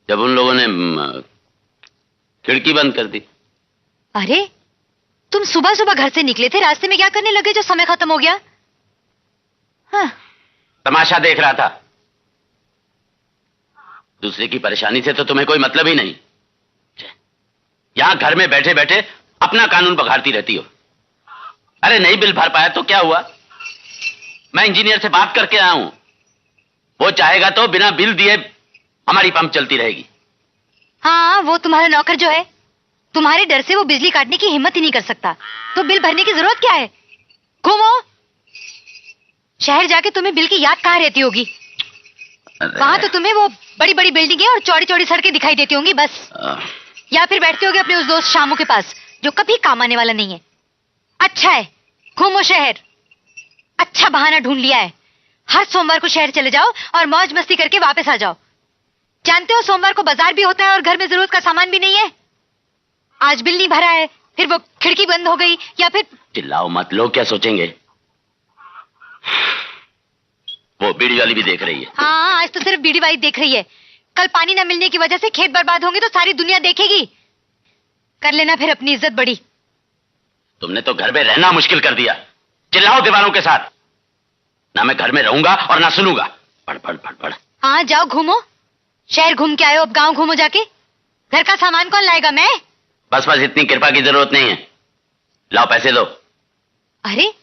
जब उन लोगों ने खिड़की बंद कर दी। अरे तुम सुबह सुबह घर से निकले थे, रास्ते में क्या करने लगे जो समय खत्म हो गया? हाँ। तमाशा देख रहा था। दूसरे की परेशानी से तो तुम्हें कोई मतलब ही नहीं। यहां घर में बैठे बैठे अपना कानून बघाड़ती रहती हो। अरे नहीं बिल भर पाया तो क्या हुआ? मैं इंजीनियर से बात करके आया हूं, वो चाहेगा तो बिना बिल दिए हमारी पंप चलती रहेगी। हाँ, वो तुम्हारा नौकर जो है, तुम्हारे डर से वो बिजली काटने की हिम्मत ही नहीं कर सकता, तो बिल भरने की जरूरत क्या है? घूमो। शहर जाके तुम्हें बिल की याद कहाँ रहती होगी? वहां तो तुम्हें वो बड़ी बड़ी बिल्डिंगें और चौड़ी चौड़ी सड़कें दिखाई देती होंगी बस। या फिर बैठते होगे अपने उस दोस्त शामू के पास जो कभी काम आने वाला नहीं है। अच्छा है, घूमो शहर। अच्छा बहाना ढूंढ लिया है। हर सोमवार को शहर चले जाओ और मौज मस्ती करके वापस आ जाओ। जानते हो सोमवार को बाजार भी होता है और घर में जरूरत का सामान भी नहीं है। आज बिल नहीं भरा है, फिर वो खिड़की बंद हो गई, या फिर चिल्लाओ मत, लोग क्या सोचेंगे। वो बीड़ी वाली भी देख रही है। हाँ, आज तो सिर्फ बीड़ी वाली देख रही है। कल पानी न मिलने की वजह से खेत बर्बाद होंगे तो सारी दुनिया देखेगी। कर लेना फिर अपनी इज्जत बड़ी। तुमने तो घर में रहना मुश्किल कर दिया। चिल्लाओ दीवारों के साथ। ना मैं घर में रहूंगा और ना सुनूंगा। पढ़ पढ़ पढ़ पढ़। हाँ जाओ घूमो। शहर घूम के आए हो, अब गांव घूमो जाके। घर का सामान कौन लाएगा? मैं। बस बस, इतनी कृपा की जरूरत नहीं है। लाओ पैसे दो। अरे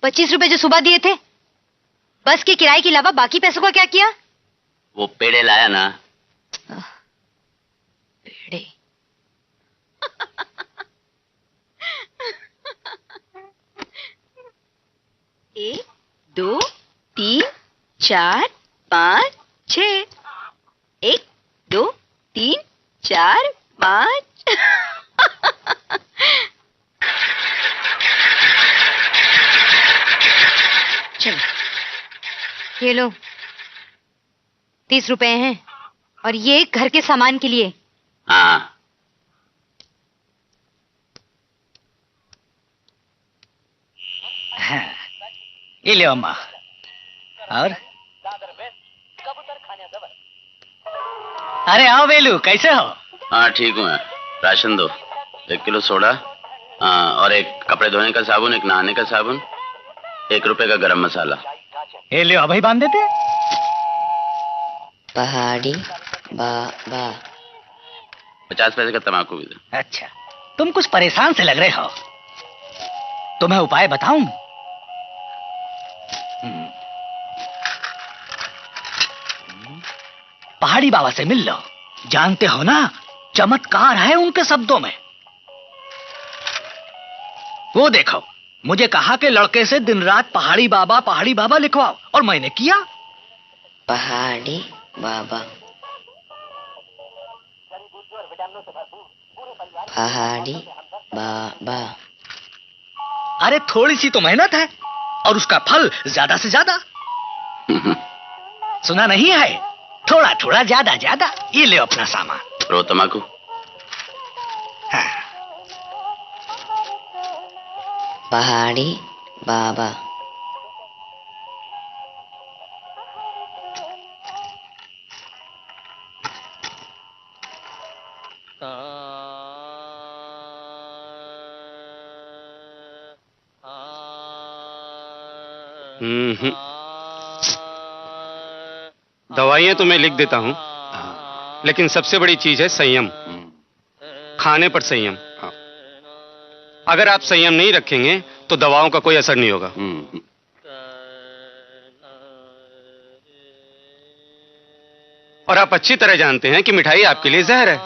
25 रुपए जो सुबह दिए थे बस के किराए के अलावा बाकी पैसों का क्या किया? वो पेड़े लाया ना। पेड़े। एक, दो, तीन, चार, पाँच, 6। 1, 2, 3, 4, 5। चलो, ये लो 30 रुपए हैं और ये घर के सामान के लिए। हाँ। ये ले अम्मा। और अरे आओ वेलू, कैसे हो? हाँ ठीक हूँ मैं। राशन दो, 1 किलो सोडा, और एक कपड़े धोने का साबुन, एक नहाने का साबुन, 1 रुपए का गरम मसाला। ये ले अभी बांध देते। पहाड़ी बाबा। 50 पैसे का तम्बाकू भी दो। अच्छा, तुम कुछ परेशान से लग रहे हो, तुम्हें उपाय बताऊं? पहाड़ी बाबा से मिल लो, जानते हो ना चमत्कार है उनके शब्दों में। वो देखो, मुझे कहा कि लड़के से दिन रात पहाड़ी बाबा लिखवाओ, और मैंने किया। पहाड़ी बाबा, पहाड़ी बाबा। अरे थोड़ी सी तो मेहनत है और उसका फल ज्यादा से ज्यादा। सुना नहीं है, थोड़ा थोड़ा ज्यादा ज्यादा। ये ले अपना सामान। रो तम्बाकू। हाँ। पहाड़ी बाबा। दवाइयां तो मैं लिख देता हूं, लेकिन सबसे बड़ी चीज है संयम। खाने पर संयम। अगर आप संयम नहीं रखेंगे तो दवाओं का कोई असर नहीं होगा। और आप अच्छी तरह जानते हैं कि मिठाई आपके लिए जहर है।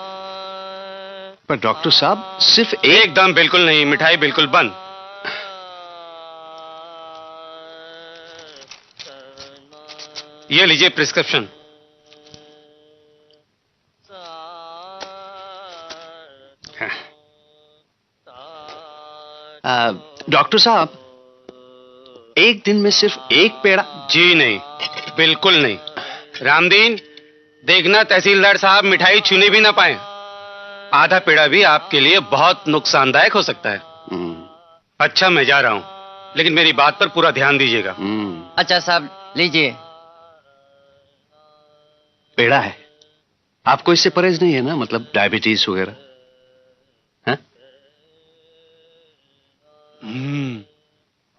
पर डॉक्टर साहब, सिर्फ एकदम बिल्कुल नहीं, मिठाई बिल्कुल बंद। ये लीजिए प्रिस्क्रिप्शन। डॉक्टर साहब, एक दिन में सिर्फ 1 पेड़ा? जी नहीं, बिल्कुल नहीं। रामदीन, देखना तहसीलदार साहब मिठाई छूने भी ना पाए। आधा पेड़ा भी आपके लिए बहुत नुकसानदायक हो सकता है। अच्छा, मैं जा रहा हूं, लेकिन मेरी बात पर पूरा ध्यान दीजिएगा। अच्छा साहब, लीजिए। पेड़ा है, आपको इससे परहेज नहीं है ना, मतलब डायबिटीज वगैरह?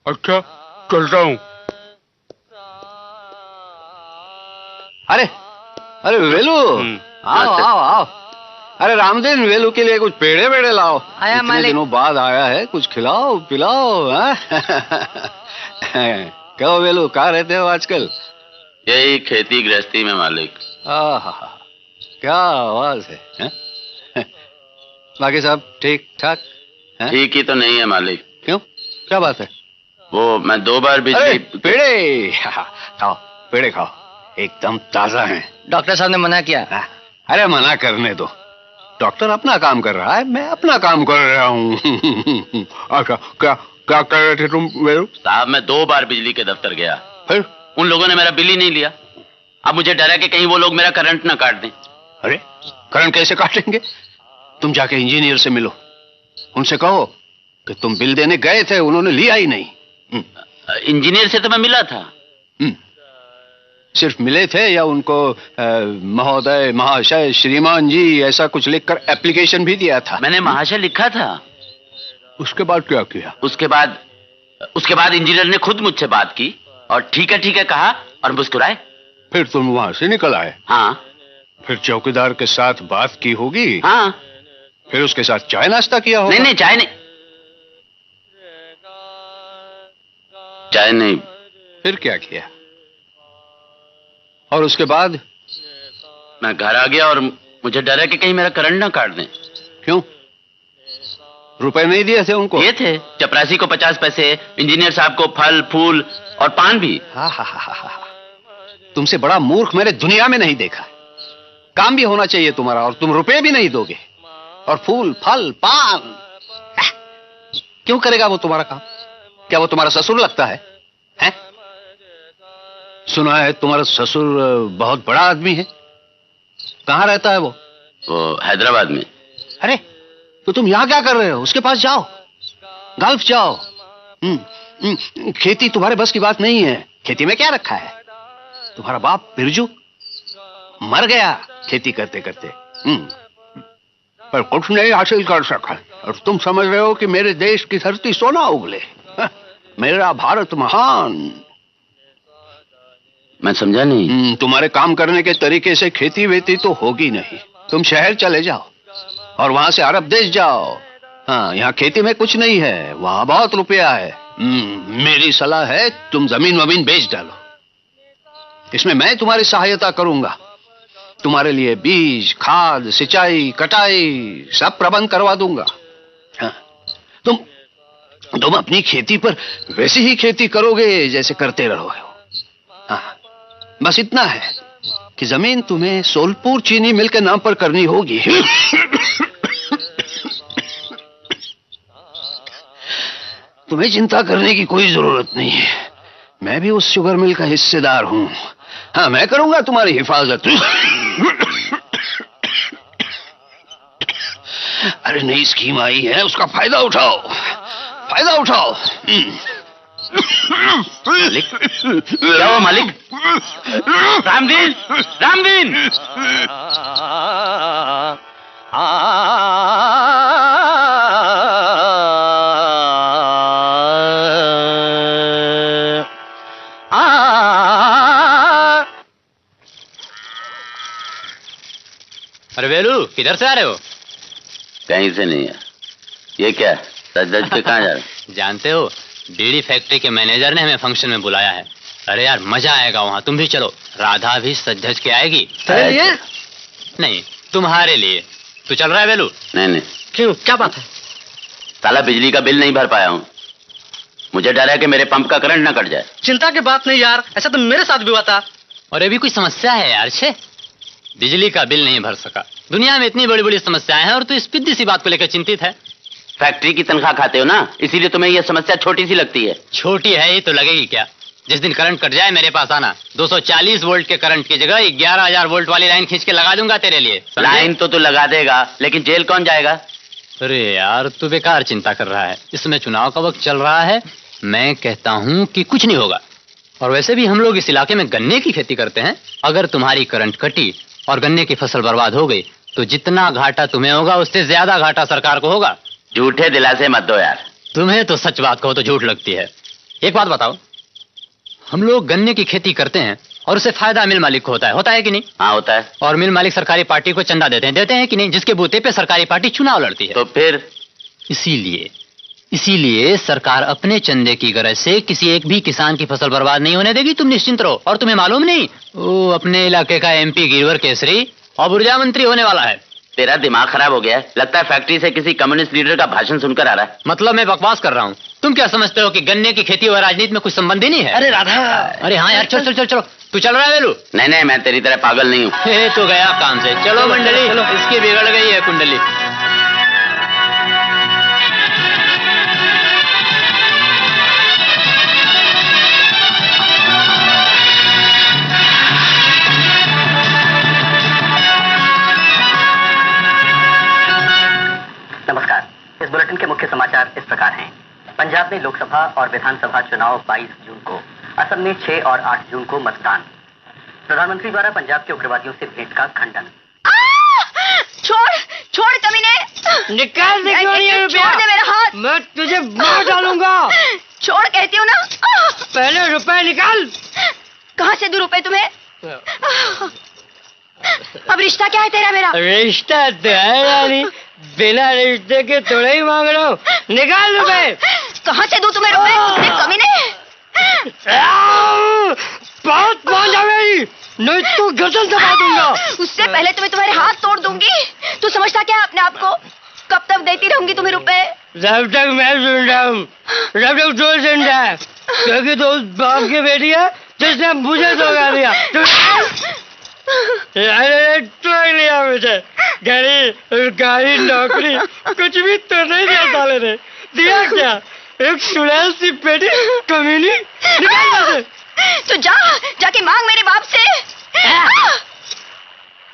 अच्छा, चलता हूं। अरे अरे वेलू, आओ आओ आओ। अरे रामदीन, वेलू के लिए कुछ पेड़े वेड़े लाओ। आया इतने मालिक। दिनों बाद आया है, कुछ खिलाओ पिलाओ। क्या वेलू, कहाँ रहते हो आजकल? यही खेती गृहस्थी में मालिक। क्या आवाज है? बाकी सब ठीक ठाक? ठीक ही तो नहीं है मालिक। क्यों, क्या बात है? वो मैं 2 बार बिजली। पेड़े खाओ, पेड़े खाओ, एकदम ताजा हैं। डॉक्टर साहब ने मना किया। अरे मना करने दो, डॉक्टर अपना काम कर रहा है, मैं अपना काम कर रहा हूँ। क्या क्या कर रहे थे तुम वेलू? साहब, मैं 2 बार बिजली के दफ्तर गया, फिर उन लोगों ने मेरा बिल ही नहीं लिया। अब मुझे डर है कि कहीं वो लोग मेरा करंट ना काट दें। अरे करंट कैसे काटेंगे? तुम जाके इंजीनियर से मिलो, उनसे कहो कि तुम बिल देने गए थे, उन्होंने लिया ही नहीं। इंजीनियर से तो मैं मिला था। सिर्फ मिले थे या उनको महोदय, महाशय, श्रीमान जी ऐसा कुछ लिखकर एप्लीकेशन भी दिया था? मैंने महाशय लिखा था। उसके बाद क्या किया? उसके बाद इंजीनियर ने खुद मुझसे बात की और ठीक है कहा और मुस्कुराए। फिर तुम वहां से निकल आए? हाँ। फिर चौकीदार के साथ बात की होगी? हाँ। फिर उसके साथ चाय नाश्ता किया होगा? नहीं, चाय नहीं। फिर क्या किया? और उसके बाद? मैं घर आ गया और मुझे डर है कि कहीं मेरा करंट ना काट दें। क्यों? रुपए नहीं दिए थे उनको? ये थे, चपरासी को 50 पैसे, इंजीनियर साहब को फल फूल और पान भी। तुमसे बड़ा मूर्ख मैंने दुनिया में नहीं देखा। काम भी होना चाहिए तुम्हारा और तुम रुपए भी नहीं दोगे, और फूल फल पान। क्यों करेगा वो तुम्हारा काम? क्या वो तुम्हारा ससुर लगता है? हैं? सुना है तुम्हारा ससुर बहुत बड़ा आदमी है। कहाँ रहता है वो? हैदराबाद में। अरे तो तुम यहाँ क्या कर रहे हो? उसके पास जाओ, गल्फ जाओ। खेती तुम्हारे बस की बात नहीं है। खेती में क्या रखा है? तुम्हारा बाप बिरजू मर गया खेती करते करते, पर कुछ नहीं हासिल कर सका। और तुम समझ रहे हो कि मेरे देश की धरती सोना उगले। मेरा भारत महान। मैं समझा नहीं। तुम्हारे काम करने के तरीके से खेती वेती तो होगी नहीं। तुम शहर चले जाओ और वहां से अरब देश जाओ। हाँ, यहाँ खेती में कुछ नहीं है, वहां बहुत रुपया है। मेरी सलाह है तुम जमीन वमीन बेच डालो। इसमें मैं तुम्हारी सहायता करूंगा। तुम्हारे लिए बीज, खाद, सिंचाई, कटाई सब प्रबंध करवा दूंगा। हाँ, तुम अपनी खेती पर वैसी ही खेती करोगे जैसे करते रहोगे। हाँ, बस इतना है कि जमीन तुम्हें सोलपुर चीनी मिल के नाम पर करनी होगी। तुम्हें चिंता करने की कोई जरूरत नहीं है। मैं भी उस शुगर मिल का हिस्सेदार हूं। हाँ, मैं करूंगा तुम्हारी हिफाजत। अरे नई स्कीम आई है, उसका फायदा उठाओ, फायदा उठाओ। मालिक, क्या हुआ मालिक? रामदीन, रामदीन! अरे वेलू, किधर से आ रहे हो? कहीं से नहीं है। ये क्या है? सज के कहाँ जा रहे हो? जानते हो, बीड़ी फैक्ट्री के मैनेजर ने हमें फंक्शन में बुलाया है। अरे यार मजा आएगा वहाँ, तुम भी चलो। राधा भी सज धज के आएगी। तेरे लिए? नहीं, तुम्हारे लिए। तू चल रहा है वेलू? नहीं। क्यों, क्या बात है? साला बिजली का बिल नहीं भर पाया हूँ। मुझे डर है कि मेरे पंप का करंट ना कट जाए। चिंता की बात नहीं यार, ऐसा तो मेरे साथ भी हुआ था। और ये भी कोई समस्या है यार? छे, बिजली का बिल नहीं भर सका। दुनिया में इतनी बड़ी बड़ी समस्याएं हैं और तू इस पिद्दी सी बात को लेकर चिंतित है। फैक्ट्री की तनख्वाह खाते हो ना, इसीलिए तुम्हें यह समस्या छोटी सी लगती है। छोटी है ही तो लगेगी क्या? जिस दिन करंट कट जाए मेरे पास आना। 240 वोल्ट के करंट की जगह 11,000 वोल्ट वाली लाइन खींच के लगा दूंगा तेरे लिए। लाइन तो तू लगा देगा, लेकिन जेल कौन जाएगा? अरे यार तू बेकार चिंता कर रहा है। इसमें चुनाव का वक्त चल रहा है। मैं कहता हूँ कि कुछ नहीं होगा। और वैसे भी हम लोग इस इलाके में गन्ने की खेती करते हैं। अगर तुम्हारी करंट कटी और गन्ने की फसल बर्बाद हो गई तो जितना घाटा तुम्हें होगा उससे ज्यादा घाटा सरकार को होगा। झूठे दिलासे मत दो यार। तुम्हें तो सच बात कहो तो झूठ लगती है। एक बात बताओ, हम लोग गन्ने की खेती करते हैं और उससे फायदा मिल मालिक को होता है कि नहीं? हाँ होता है। और मिल मालिक सरकारी पार्टी को चंदा देते हैं कि नहीं, जिसके बूते पे सरकारी पार्टी चुनाव लड़ती है। तो फिर इसीलिए सरकार अपने चंदे की गरज से किसी एक भी किसान की फसल बर्बाद नहीं होने देगी। तुम निश्चिंत रहो। और तुम्हें मालूम नहीं, वो अपने इलाके का MP गिरवर केसरी और ऊर्जा मंत्री होने वाला है। तेरा दिमाग खराब हो गया है। लगता है फैक्ट्री से किसी कम्युनिस्ट लीडर का भाषण सुनकर आ रहा है। मतलब मैं बकवास कर रहा हूँ? तुम क्या समझते हो कि गन्ने की खेती और राजनीति में कुछ संबंध ही नहीं है? अरे राधा, अरे हाँ यार, चल चल चल चलो। तू चल रहा है वेलू? नहीं, मैं तेरी तरह पागल नहीं हूँ। तो गया काम से। चलो मंडली, इसकी बिगड़ गई है कुंडली। नमस्कार। इस बुलेटिन के मुख्य समाचार इस प्रकार हैं। पंजाब में लोकसभा और विधानसभा चुनाव 22 जून को, असम में 6 और 8 जून को मतदान। प्रधानमंत्री द्वारा पंजाब के उग्रवादियों से भेंट का खंडन। छोड़ कमीने। निकाल दे छोड़ दे मेरा हाथ। मैं तुझे मार डालूंगा। छोड़ कहती हूँ ना। पहले रुपए निकाल। कहाँ से दूं रुपए तुम्हें? अब रिश्ता क्या है तेरा मेरा? रिश्ता तो है रानी, बिना रिश्ते के थोड़ा ही मांग रहा हूँ। निकाल रुपए। कहाँ से दूं तुम्हें रुपए? कमीने। बहुत मांझा मेरी। नहीं तो गर्दन दबा दूंगा। उससे पहले तुम्हें तुम्हारे हाथ तोड़ दूंगी। तू समझता क्या अपने आप को? कब तक देती रहूंगी तुम्हें रुपए? जब तक मैं जिंदा हूँ, जब तक तू जिंदा है, क्योंकि तो उस बाप की बेटी है जिसने मुझे धोखा दिया। लिया मुझे गाड़ी नौकरी कुछ भी तो नहीं दिया साले ने। दिया क्या? एक चुड़ैल सी बेटी कमीनी। तो जाके मांग मेरे बाप से।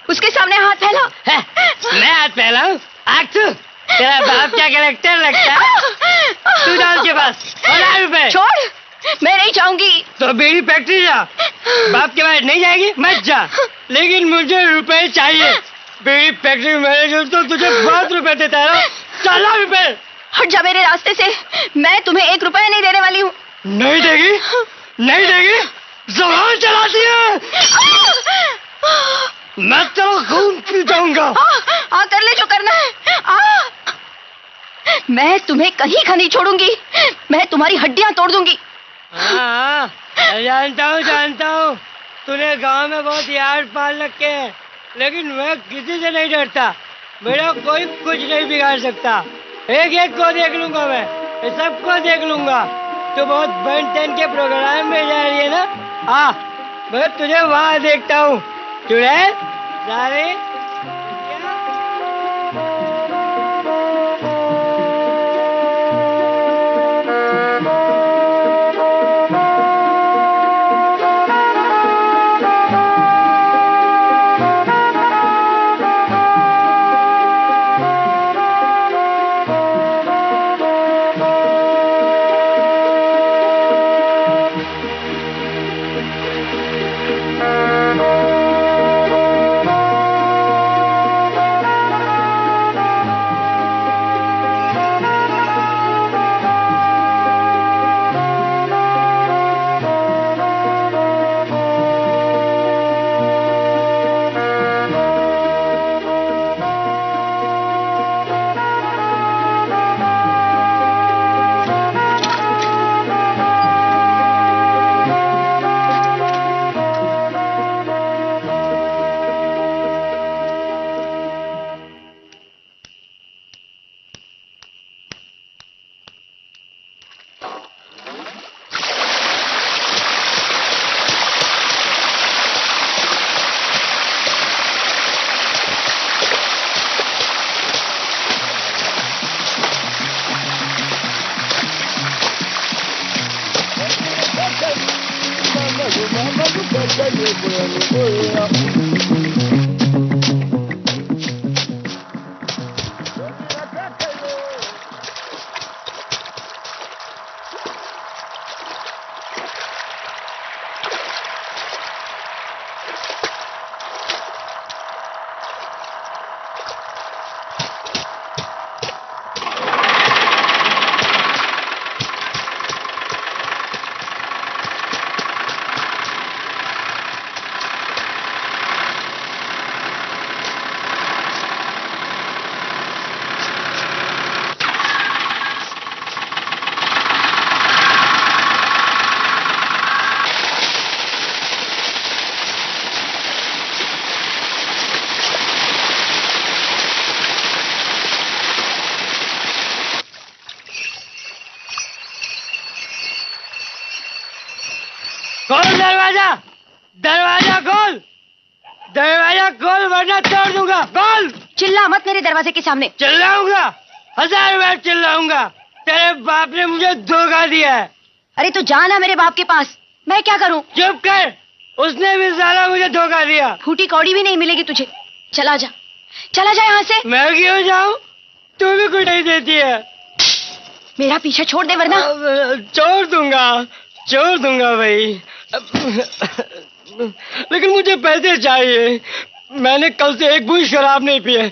उसके सामने हाथ फैला। मैं हाथ फैलाऊं? तेरा बाप क्या कैरेक्टर लगता है? तू डाल के पास ₹1,000। छोड़, मैं नहीं जाऊंगी। तो बीड़ी फैक्ट्री जा, बाप के पास नहीं जाएगी मत जा, लेकिन मुझे रुपए चाहिए। बीड़ी फैक्ट्री मैनेजर तो तुझे बहुत रुपए देता है। 4 रुपए। हट जा मेरे रास्ते से। मैं तुम्हें 1 रुपया नहीं देने वाली हूँ। नहीं देगी? नहीं देगी? ज़बान चलाती है। मैं तेरा खून पी जाऊंगा। कर ले जो करना है। मैं तुम्हें कहीं का नहीं छोड़ूंगी। मैं तुम्हारी हड्डियां तोड़ दूंगी। हाँ, जानता हूँ। तूने गांव में बहुत यार पाल रखे हैं, लेकिन मैं किसी से नहीं डरता। मेरा कोई कुछ नहीं बिगाड़ सकता। एक को देख लूंगा मैं, सबको देख लूंगा। तो बहुत बन टन के प्रोग्राम में जा रही है ना? मैं तुझे वहां देखता हूँ। चुड़ैल सारे खोल दरवाजा, दरवाजा खोल, दरवाजा खोल वरना तोड़ दूंगा। खोल। चिल्ला मत मेरे दरवाजे के सामने। चिल्लाऊंगा, 1000 बार चिल्लाऊंगा। तेरे बाप ने मुझे धोखा दिया है। अरे तो जाना मेरे बाप के पास। मैं क्या करूं? चुप कर, उसने भी साला मुझे धोखा दिया। फूटी कौड़ी भी नहीं मिलेगी तुझे। चला जा, चला जा यहाँ से। मैं क्यों जाऊं? तू भी कुछ नहीं देती है। मेरा पीछा छोड़ दे वरना। छोड़ दूंगा भाई, लेकिन मुझे पैसे चाहिए। मैंने कल से एक बूंद शराब नहीं पी है।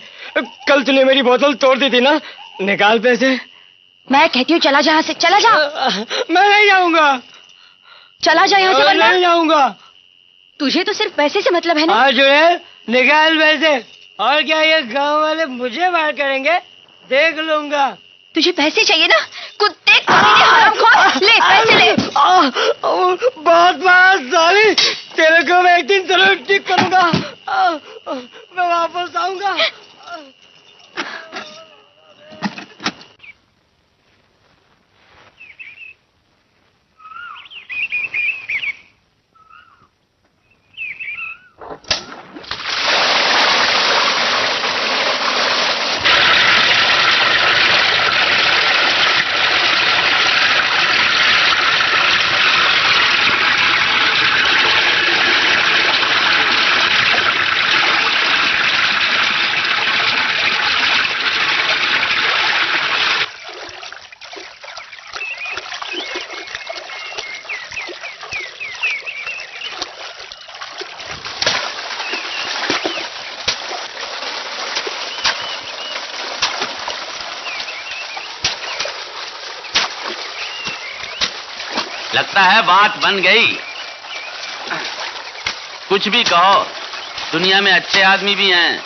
कल तूने मेरी बोतल तोड़ दी थी ना, निकाल पैसे। मैं कहती हूँ चला जा यहाँ से, चला जा। मैं नहीं जाऊंगा। चला जा यहाँ से वरना। नहीं जाऊंगा। तुझे तो सिर्फ पैसे से मतलब है ना? हाँ जुड़ैल, निकाल पैसे। और क्या ये गांव वाले मुझे मार करेंगे? देख लूंगा। तुझे पैसे चाहिए ना? कुत्ते कमीने हरामखोर, ले पैसे ले। बहुत साली, तेरे को मैं एक दिन जरूर ठीक करूंगा। मैं वापस आऊंगा। लगता है बात बन गई। कुछ भी कहो, दुनिया में अच्छे आदमी भी हैं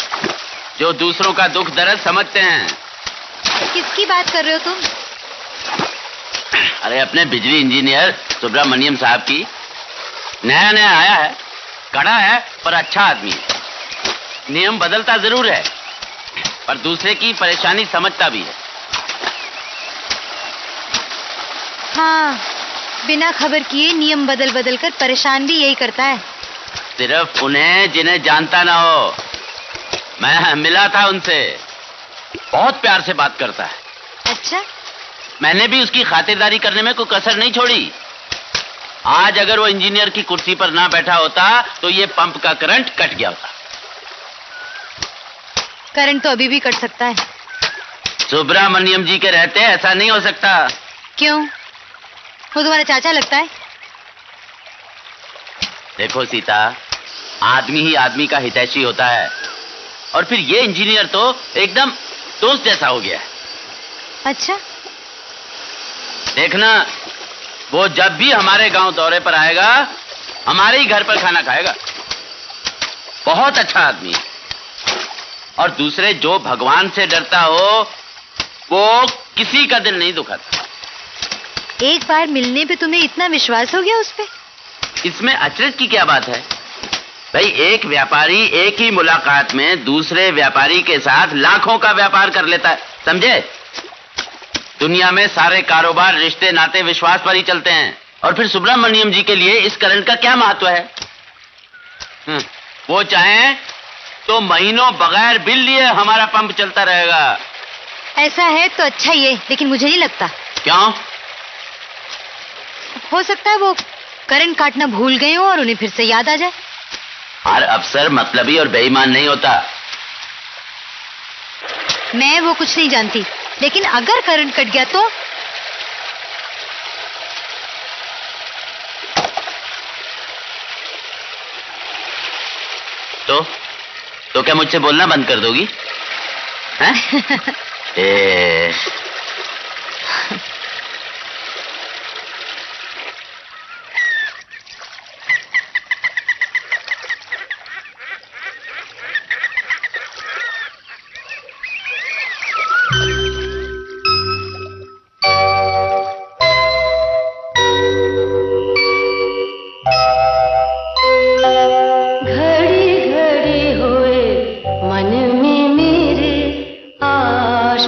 जो दूसरों का दुख दर्द समझते हैं। किसकी बात कर रहे हो तुम? अरे अपने बिजली इंजीनियर सुब्रमण्यम साहब की। नया नया आया है, कड़ा है पर अच्छा आदमी है। नियम बदलता जरूर है पर दूसरे की परेशानी समझता भी है। हाँ, बिना खबर किए नियम बदल बदल कर परेशान भी यही करता है। सिर्फ उन्हें जिन्हें जानता ना हो। मैं मिला था उनसे, बहुत प्यार से बात करता है। अच्छा? मैंने भी उसकी खातिरदारी करने में कोई कसर नहीं छोड़ी। आज अगर वो इंजीनियर की कुर्सी पर ना बैठा होता तो ये पंप का करंट कट गया होता। करंट तो अभी भी कट सकता है। सुब्रमण्यम जी के रहते ऐसा नहीं हो सकता। क्यों? वो तुम्हारा चाचा लगता है। देखो सीता, आदमी ही आदमी का हितैषी होता है और फिर ये इंजीनियर तो एकदम दोस्त जैसा हो गया है। अच्छा? देखना, वो जब भी हमारे गांव दौरे पर आएगा हमारे ही घर पर खाना खाएगा। बहुत अच्छा आदमी है। और दूसरे, जो भगवान से डरता हो वो किसी का दिल नहीं दुखाता। एक बार मिलने पे तुम्हें इतना विश्वास हो गया उस पे? इसमें अचरज की क्या बात है भाई? एक व्यापारी एक ही मुलाकात में दूसरे व्यापारी के साथ लाखों का व्यापार कर लेता है, समझे? दुनिया में सारे कारोबार रिश्ते नाते विश्वास पर ही चलते हैं। और फिर सुब्रमण्यम जी के लिए इस करंट का क्या महत्व है? वो चाहे तो महीनों बगैर बिल लिए हमारा पंप चलता रहेगा। ऐसा है तो अच्छा ही है, लेकिन मुझे नहीं लगता। क्यों? हो सकता है वो करंट काटना भूल गए हो और उन्हें फिर से याद आ जाए। हर अफसर मतलबी और बेईमान नहीं होता। मैं वो कुछ नहीं जानती, लेकिन अगर करंट कट गया तो क्या मुझसे बोलना बंद कर दोगी? हैं? मन में मेरे आश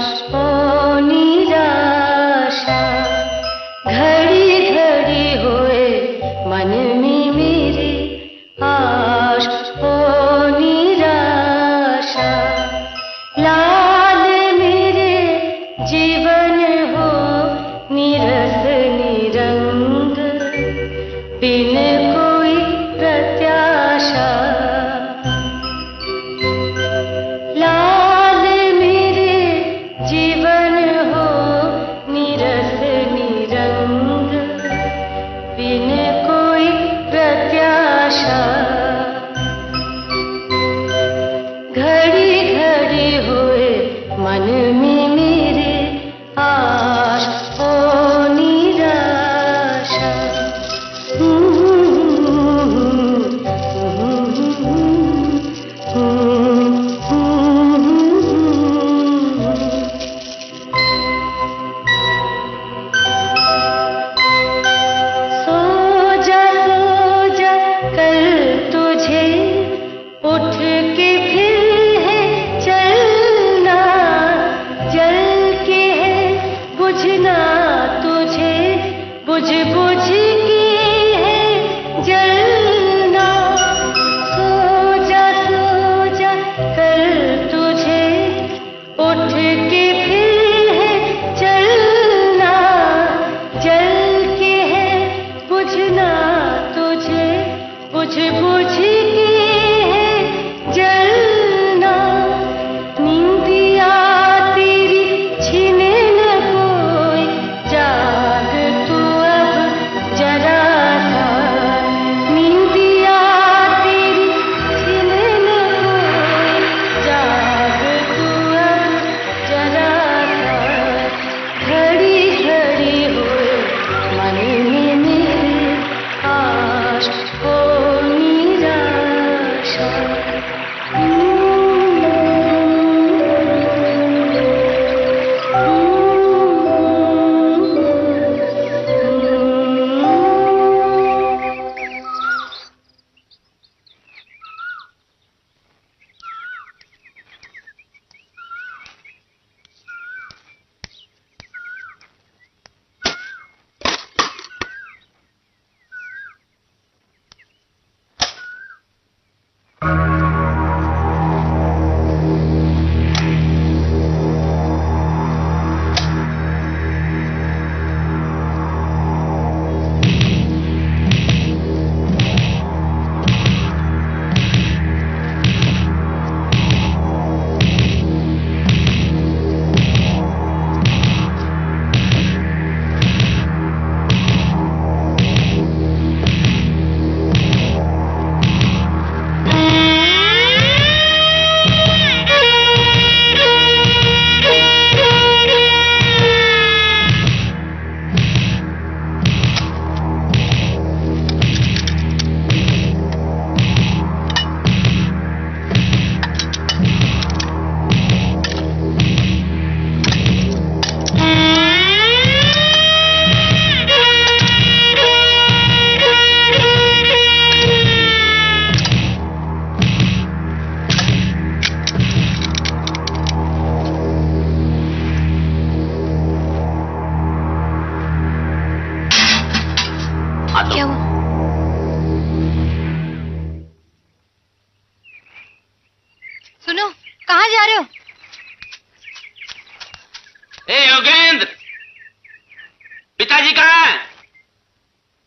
पिताजी कहाँ हैं?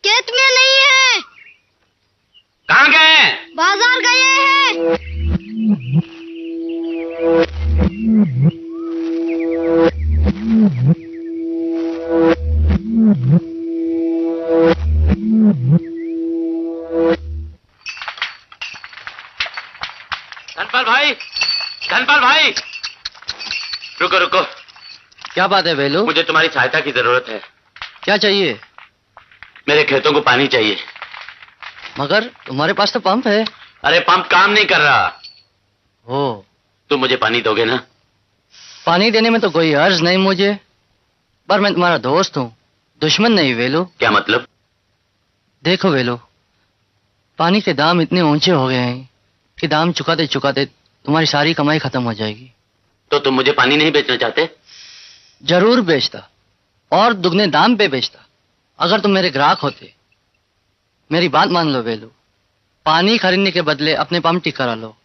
खेत में नहीं है। कहाँ गए? बाजार गए हैं। धनपाल भाई, धनपाल भाई, रुको रुको। क्या बात है वेलू? मुझे तुम्हारी सहायता की जरूरत है। क्या चाहिए? मेरे खेतों को पानी चाहिए। मगर तुम्हारे पास तो पंप है। अरे पंप काम नहीं कर रहा। ओ, तुम मुझे पानी दोगे ना? पानी देने में तो कोई अर्ज नहीं मुझे, पर मैं तुम्हारा दोस्त हूँ, दुश्मन नहीं वेलू। क्या मतलब? देखो वेलू, पानी के दाम इतने ऊंचे हो गए हैं कि दाम चुकाते चुकाते तुम्हारी सारी कमाई खत्म हो जाएगी। तो तुम मुझे पानी नहीं बेचना चाहते? जरूर बेचता, और दुगने दाम पे बेचता, अगर तुम मेरे ग्राहक होते। मेरी बात मान लो वेलू, पानी खरीदने के बदले अपने पंप ठीक करा लो।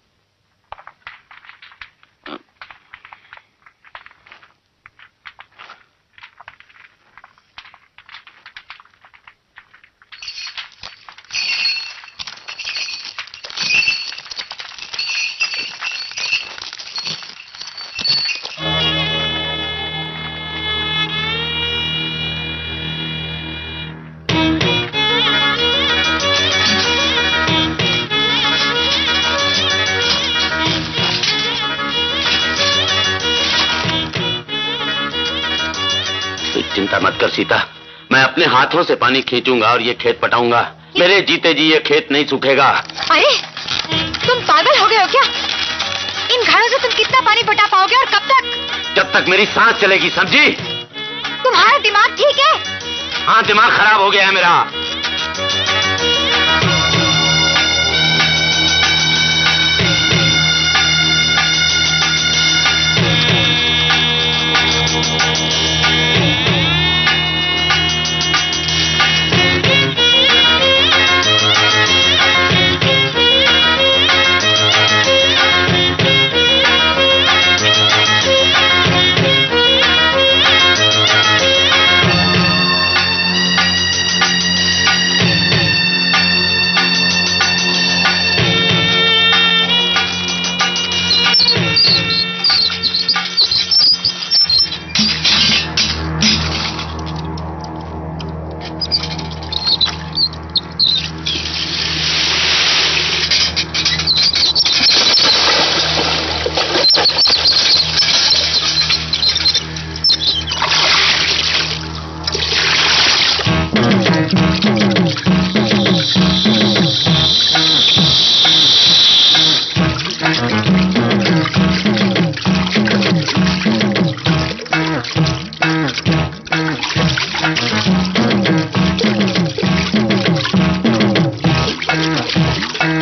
चिंता मत कर सीता, मैं अपने हाथों से पानी खींचूंगा और ये खेत पटाऊंगा। मेरे जीते जी ये खेत नहीं सूखेगा। अरे तुम पागल हो गए हो क्या? इन घड़ों से तुम कितना पानी पटा पाओगे और कब तक? जब तक मेरी सांस चलेगी, समझी? तुम्हारा दिमाग ठीक है? हाँ, दिमाग खराब हो गया है मेरा।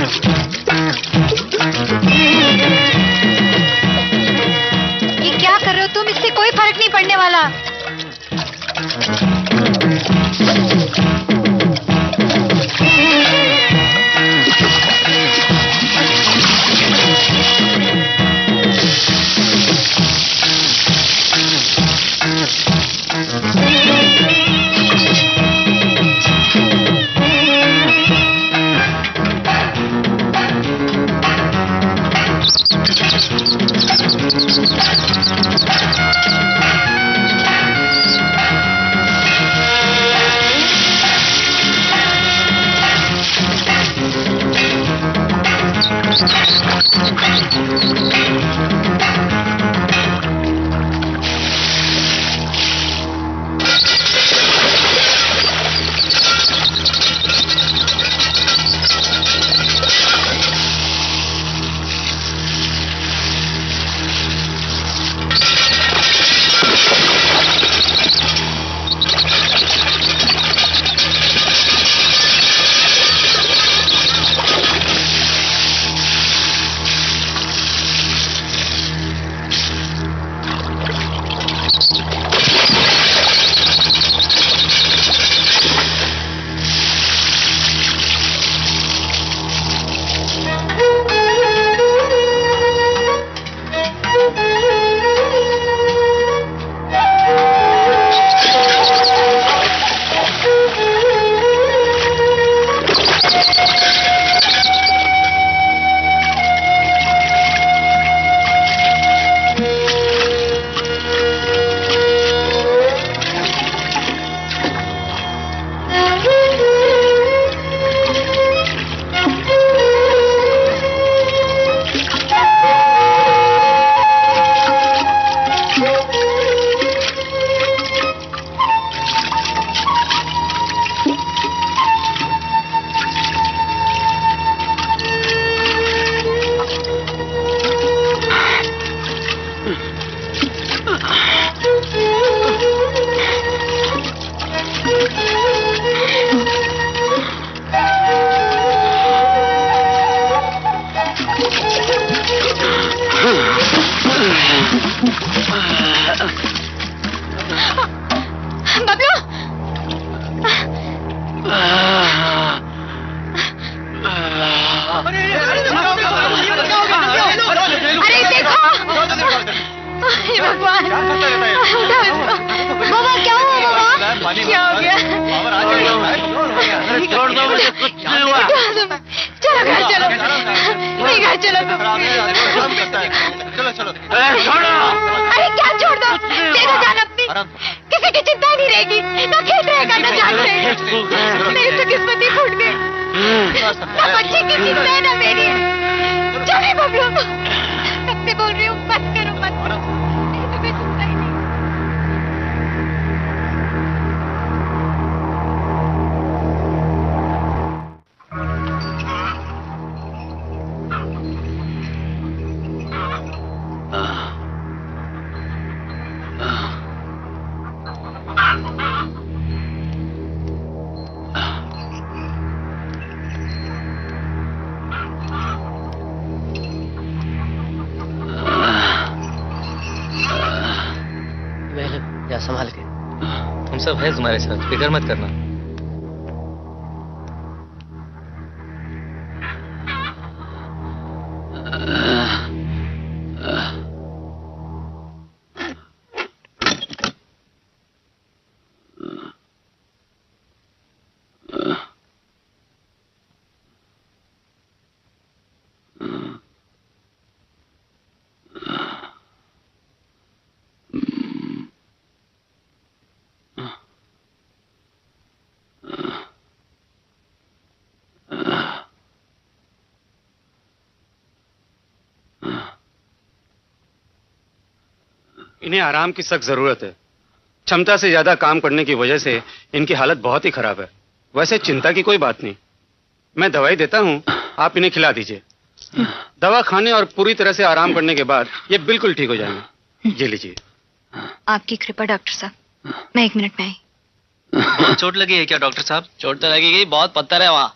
ये क्या कर रहे हो तुम? इससे कोई फर्क नहीं पड़ने वाला। संभाल के, हम सब है तुम्हारे साथ, फिक्र मत करना। इन्हें आराम की सख्त जरूरत है। क्षमता से ज्यादा काम करने की वजह से इनकी हालत बहुत ही खराब है। वैसे चिंता की कोई बात नहीं, मैं दवाई देता हूँ, आप इन्हें खिला दीजिए। दवा खाने और पूरी तरह से आराम करने के बाद ये बिल्कुल ठीक हो जाएंगे। ये लीजिए। आपकी कृपा डॉक्टर साहब, मैं 1 मिनट में आई। बहुत चोट लगी है क्या डॉक्टर साहब? चोट तो लगेगी, बहुत पत्थर है वहाँ।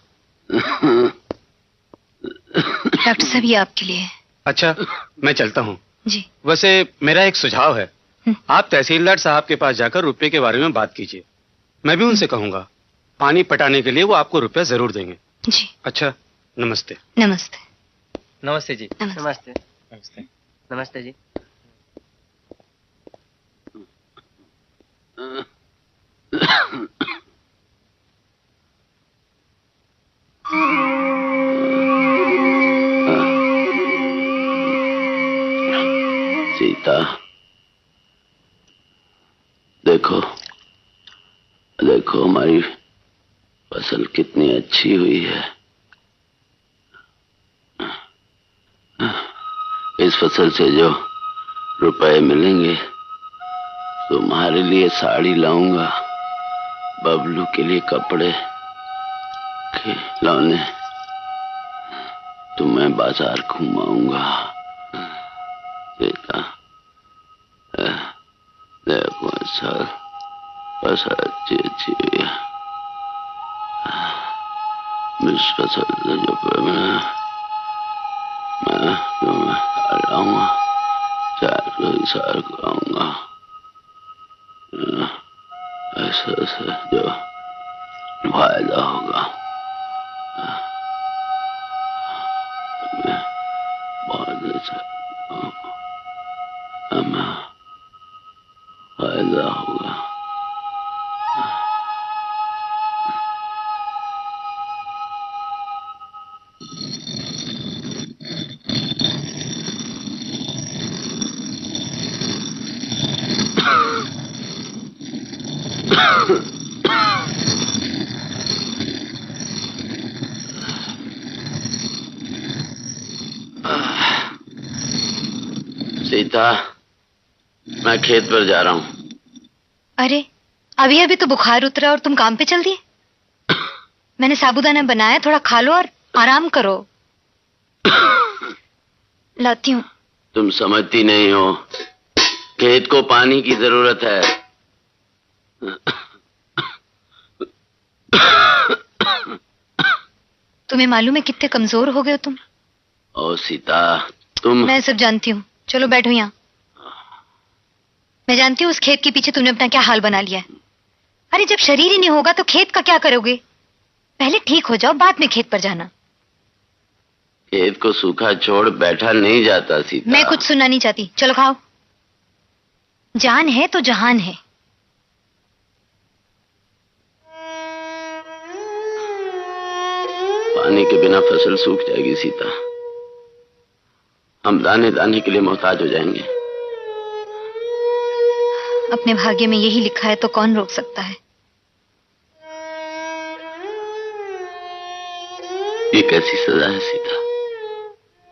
डॉक्टर साहब ये आपके लिए है। अच्छा, मैं चलता हूँ। जी। वैसे मेरा एक सुझाव है, आप तहसीलदार साहब के पास जाकर रुपए के बारे में बात कीजिए। मैं भी उनसे कहूंगा, पानी पटाने के लिए वो आपको रुपया जरूर देंगे। जी। अच्छा, नमस्ते। नमस्ते। नमस्ते जी। नमस्ते। नमस्ते नमस्ते जी। सीता, देखो देखो हमारी फसल कितनी अच्छी हुई है। इस फसल से जो रुपए मिलेंगे तुम्हारे लिए साड़ी लाऊंगा, बबलू के लिए कपड़े, खिलौने, तुम्हें बाजार घुमाऊंगा। सीता, देखो फसल अच्छी अच्छी हुई है। इस फसल से जो मैं तुम्हें लाऊंगा, चार को आऊंगा। ऐसे से जो फायदा होगा बहुत अच्छा हमें फायदा होगा। सीता, मैं खेत पर जा रहा हूँ। अरे अभी अभी तो बुखार उतरा और तुम काम पे चल दिए। मैंने साबूदाना बनाया, थोड़ा खा लो और आराम करो। लाती हूँ। तुम समझती नहीं हो, खेत को पानी की जरूरत है। तुम्हें मालूम है कितने कमजोर हो गए हो तुम? ओ सीता, तुम। मैं सब जानती हूँ, चलो बैठो यहाँ। मैं जानती हूँ उस खेत के पीछे तुमने अपना क्या हाल बना लिया है। अरे जब शरीर ही नहीं होगा तो खेत का क्या करोगे? पहले ठीक हो जाओ, बाद में खेत पर जाना। खेत को सूखा छोड़ बैठा नहीं जाता सीता। मैं कुछ सुनना नहीं चाहती, चलो खाओ। जान है तो जहान है। पानी के बिना फसल सूख जाएगी सीता, हम दाने दाने के लिए मोहताज हो जाएंगे। अपने भाग्य में यही लिखा है तो कौन रोक सकता है? ये कैसी सजा है सीता?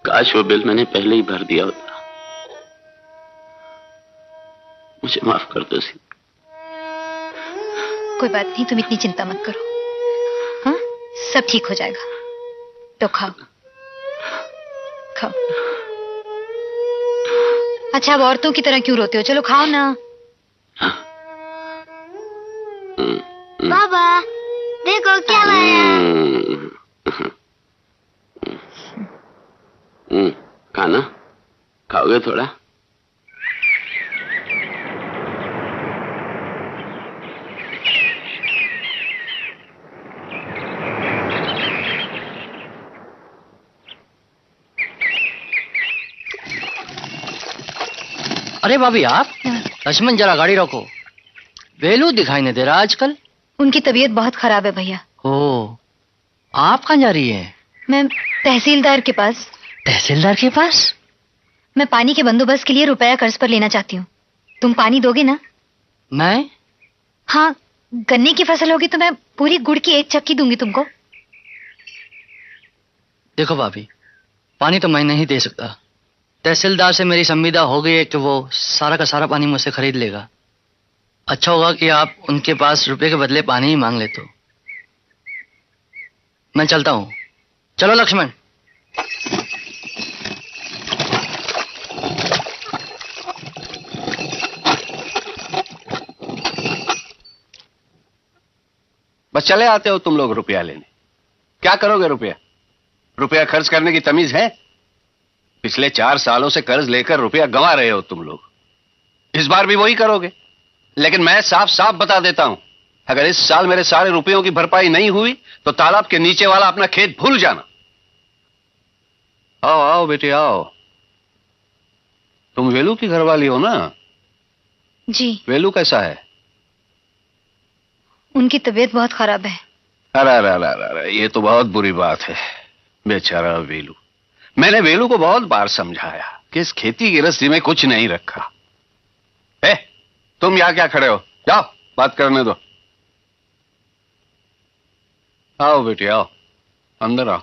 काश वो बिल मैंने पहले ही भर दिया होता। मुझे माफ कर दो सीता। कोई बात नहीं, तुम इतनी चिंता मत करो। हाँ, सब ठीक हो जाएगा। तो खाओ खाओ। अच्छा, अब औरतों की तरह क्यों रोते हो? चलो खाओ ना। बाबा देखो क्या लाया। खाना खाओगे थोड़ा? अरे भाभी, आप? लक्ष्मण, जरा गाड़ी रोको। वेलू दिखाई नहीं दे रहा आजकल। उनकी तबीयत बहुत खराब है भैया। ओह, आप कहाँ जा रही है? मैं तहसीलदार के पास। तहसीलदार के पास? मैं पानी के बंदोबस्त के लिए रुपया कर्ज पर लेना चाहती हूँ। तुम पानी दोगे ना? मैं? हाँ, गन्ने की फसल होगी तो मैं पूरी गुड़ की 1 चक्की दूंगी तुमको। देखो भाभी, पानी तो मैं नहीं दे सकता। तहसीलदार से मेरी संविदा हो गई है कि वो सारा का सारा पानी मुझसे खरीद लेगा। अच्छा होगा कि आप उनके पास रुपए के बदले पानी ही मांग ले। तो मैं चलता हूँ। चलो लक्ष्मण। बस चले आते हो तुम लोग रुपया लेने। क्या करोगे रुपया? रुपया खर्च करने की तमीज है? पिछले 4 सालों से कर्ज लेकर रुपया गंवा रहे हो तुम लोग। इस बार भी वही करोगे। लेकिन मैं साफ साफ बता देता हूं, अगर इस साल मेरे सारे रुपयों की भरपाई नहीं हुई तो तालाब के नीचे वाला अपना खेत भूल जाना। आओ आओ बेटे आओ। तुम वेलू की घरवाली हो ना? जी। वेलू कैसा है? उनकी तबीयत बहुत खराब है। अरे अरे अरे अरे, ये तो बहुत बुरी बात है। बेचारा वेलू। मैंने वेलू को बहुत बार समझाया कि इस खेती गृहस्थी में कुछ नहीं रखा। तुम यहां क्या खड़े हो? जाओ बात करने दो। आओ बेटी आओ, अंदर आओ।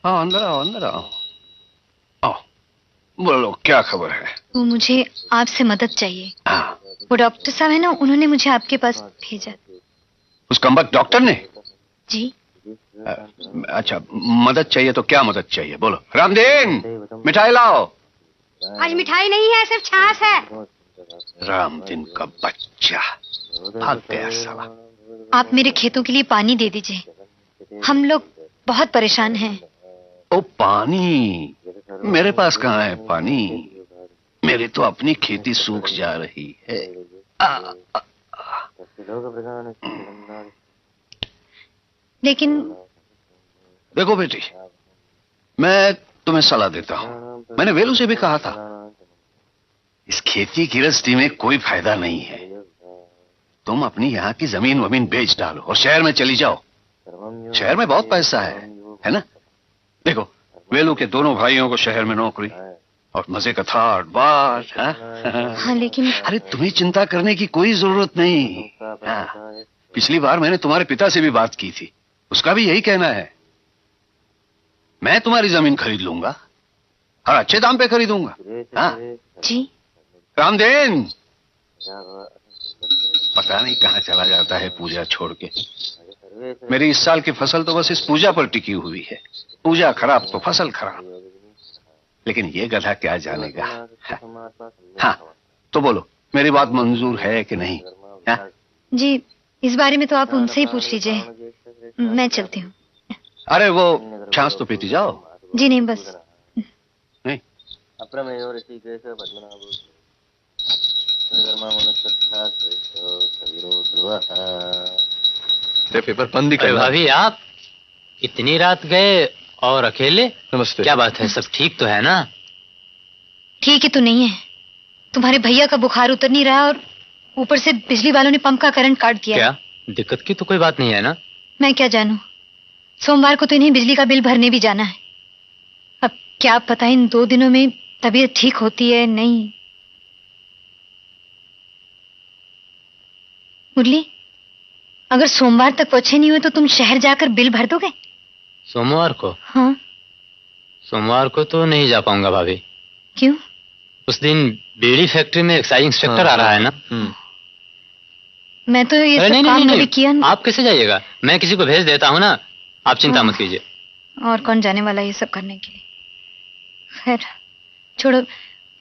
हाँ अंदर आओ अंदर आओ। आओ बोलो क्या खबर है? वो मुझे आपसे मदद चाहिए। हाँ। वो डॉक्टर साहब है ना, उन्होंने मुझे आपके पास भेजा। उस कमबख्त डॉक्टर ने? जी। अच्छा मदद चाहिए तो क्या मदद चाहिए बोलो। रामदीन मिठाई लाओ। आज मिठाई नहीं है, सिर्फ छाछ है। रामदीन का बच्चा भाग गया साला। आप मेरे खेतों के लिए पानी दे दीजिए, हम लोग बहुत परेशान हैं। ओ पानी? मेरे पास कहाँ है पानी? मेरी तो अपनी खेती सूख जा रही है। लेकिन देखो बेटी, मैं तुम्हें सलाह देता हूं। मैंने वेलू से भी कहा था, इस खेती गृहस्थी में कोई फायदा नहीं है। तुम अपनी यहाँ की जमीन वमीन बेच डालो और शहर में चली जाओ। शहर में बहुत पैसा है ना? देखो वेलू के दोनों भाइयों को शहर में नौकरी और मजे का थाट बाट। हाँ लेकिन अरे तुम्हें चिंता करने की कोई जरूरत नहीं। हाँ, पिछली बार मैंने तुम्हारे पिता से भी बात की थी, उसका भी यही कहना है। मैं तुम्हारी जमीन खरीद लूंगा और अच्छे दाम पे खरीदूंगा। हाँ जी। रामदेन पता नहीं कहाँ चला जाता है पूजा छोड़ के। मेरी इस साल की फसल तो बस इस पूजा पर टिकी हुई है। पूजा खराब तो फसल खराब। लेकिन ये गधा क्या जानेगा। हाँ तो बोलो मेरी बात मंजूर है कि नहीं? हाँ? जी इस बारे में तो आप उनसे ही पूछ लीजिए, मैं चलती हूँ। अरे वो छाछ तो पीती जाओ। जी नहीं बस नहीं। पेपर बंद अरे भाभी आप इतनी रात गए और अकेले? नमस्ते। क्या बात है, सब ठीक तो है ना? ठीक ही तो नहीं है, तुम्हारे भैया का बुखार उतर नहीं रहा और ऊपर से बिजली वालों ने पंप का करंट काट दिया। क्या दिक्कत की तो कोई बात नहीं है ना? मैं क्या जानूं, सोमवार को तो इन्हें बिजली का बिल भरने भी जाना है। अब क्या पता इन 2 दिनों में तबीयत ठीक होती है नहीं। मुरली, अगर सोमवार तक अच्छे नहीं हुए तो तुम शहर जाकर बिल भर दोगे? सोमवार को? हाँ। सोमवार को तो नहीं जा पाऊंगा भाभी। क्यों? उस दिन बीड़ी फैक्ट्री में एक्साइज इंस्पेक्टर आ रहा है ना। मैं तो ये सब नहीं, काम नहीं, कभी किया नहीं। आप कैसे जाइएगा? मैं किसी को भेज देता हूँ ना, आप चिंता मत कीजिए। और कौन जाने वाला ये सब करने के लिए। खैर छोड़ो,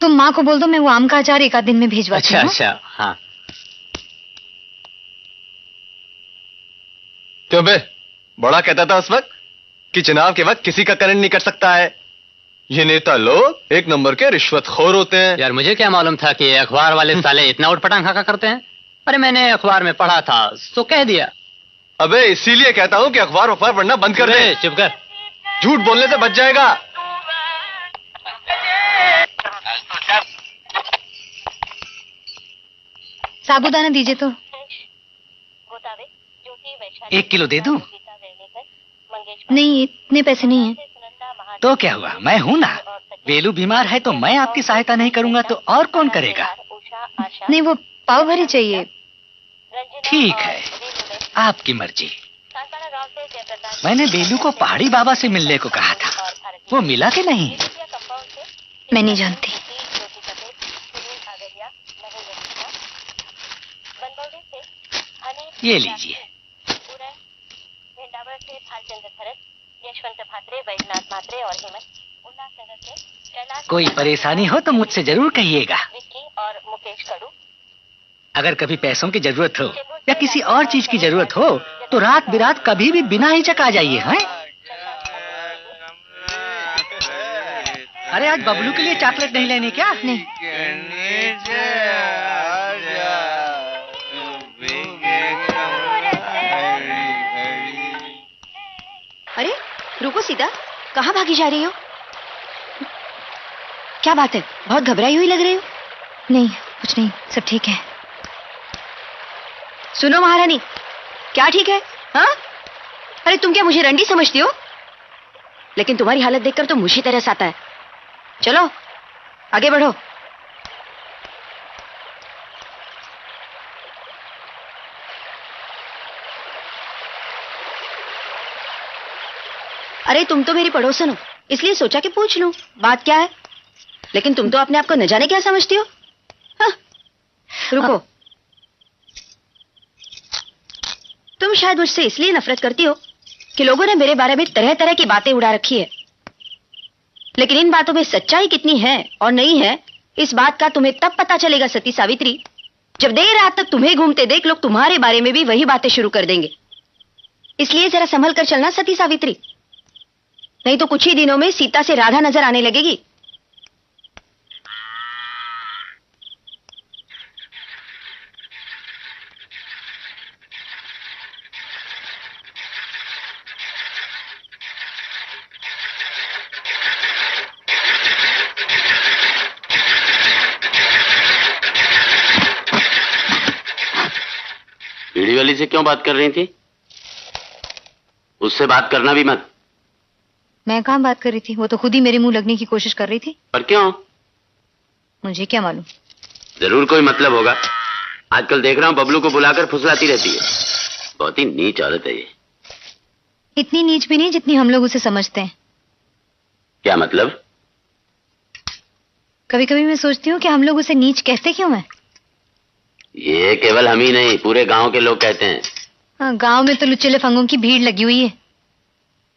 तुम माँ को बोल दो मैं वो आम का अचार 1 आध दिन में भिजवाती हूँ। अच्छा हाँ। क्यों बे, बड़ा कहता था उस वक्त कि चुनाव के वक्त किसी का करंट नहीं कर सकता है। ये नेता लोग 1 नंबर के रिश्वतखोर होते हैं। यार मुझे क्या मालूम था कि अखबार वाले साले इतना उठपटांग खाका करते हैं। अरे मैंने अखबार में पढ़ा था तो कह दिया। अबे इसीलिए कहता हूँ कि अखबार पढ़ना बंद कर दे। चुप कर, झूठ बोलने से बच जाएगा। साबूदाना दीजिए तो। 1 किलो दे दूं? नहीं इतने पैसे नहीं है। तो क्या हुआ, मैं हूं ना। वेलू बीमार है तो मैं आपकी सहायता नहीं करूंगा तो और कौन करेगा? नहीं वो पाव भरी चाहिए। ठीक है, आपकी मर्जी। मैंने बेलू को पहाड़ी बाबा से मिलने को कहा था, वो मिला कि नहीं? मैं नहीं जानती। ये लीजिए। कोई परेशानी हो तो मुझसे जरूर कहिएगा। अगर कभी पैसों की जरूरत हो या किसी और चीज की जरूरत हो तो रात बिरात कभी भी बिना हिचक आ जाइए। हैं? अरे आज बबलू के लिए चॉकलेट नहीं लेनी क्या? नहीं। अरे रुको सीता, कहाँ भागी जा रही हो? क्या बात है, बहुत घबराई हुई लग रही हो। नहीं, कुछ नहीं, सब ठीक है। सुनो महारानी, क्या ठीक है? हाँ? अरे तुम क्या मुझे रंडी समझती हो? लेकिन तुम्हारी हालत देखकर तो मुझे तरस आता है। चलो आगे बढ़ो। अरे तुम तो मेरी पड़ोसन हो, इसलिए सोचा कि पूछ लूं बात क्या है। लेकिन तुम तो अपने आप को न जाने क्या समझती हो। हाँ, रुको। तुम शायद मुझसे इसलिए नफरत करती हो कि लोगों ने मेरे बारे में तरह तरह की बातें उड़ा रखी है, लेकिन इन बातों में सच्चाई कितनी है और नहीं है, इस बात का तुम्हें तब पता चलेगा सती सावित्री, जब देर रात तक तुम्हें घूमते देख लोग तुम्हारे बारे में भी वही बातें शुरू कर देंगे। इसलिए जरा संभल कर चलना सती सावित्री, नहीं तो कुछ ही दिनों में सीता से राधा नजर आने लगेगी। बीड़ी वाली से क्यों बात कर रही थी? उससे बात करना भी मत। मैं कहाँ बात कर रही थी, वो तो खुद ही मेरे मुंह लगने की कोशिश कर रही थी। पर क्यों? मुझे क्या मालूम। जरूर कोई मतलब होगा। आजकल देख रहा हूँ बबलू को बुलाकर फुसलाती रहती है। बहुत ही नीच आदत है ये। इतनी नीच भी नहीं जितनी हम लोग उसे समझते हैं। क्या मतलब? कभी कभी मैं सोचती हूँ कि हम लोग उसे नीच कहते क्यों हैं। ये केवल हम ही नहीं, पूरे गांव के लोग कहते हैं। हाँ, गांव में तो लुच्चे लफंगों की भीड़ लगी हुई है,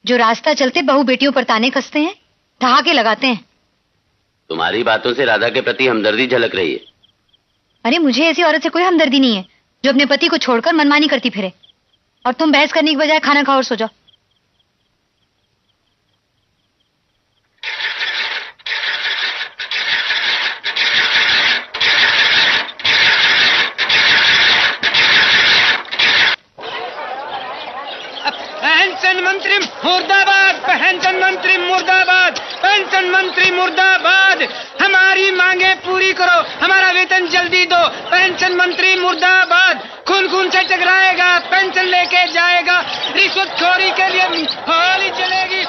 जो रास्ता चलते बहू बेटियों पर ताने कसते हैं, ठहाके लगाते हैं। तुम्हारी बातों से राधा के प्रति हमदर्दी झलक रही है। अरे मुझे ऐसी औरत से कोई हमदर्दी नहीं है जो अपने पति को छोड़कर मनमानी करती फिरे। और तुम बहस करने की बजाय खाना खाओ और सो जाओ। पेंशन मंत्री मुर्दाबाद, पेंशन मंत्री मुर्दाबाद, पेंशन मंत्री मुर्दाबाद। हमारी मांगे पूरी करो, हमारा वेतन जल्दी दो। पेंशन मंत्री मुर्दाबाद। खून खून से टकराएगा, पेंशन लेके जाएगा, रिश्वतखोरी के लिए होली चलेगी।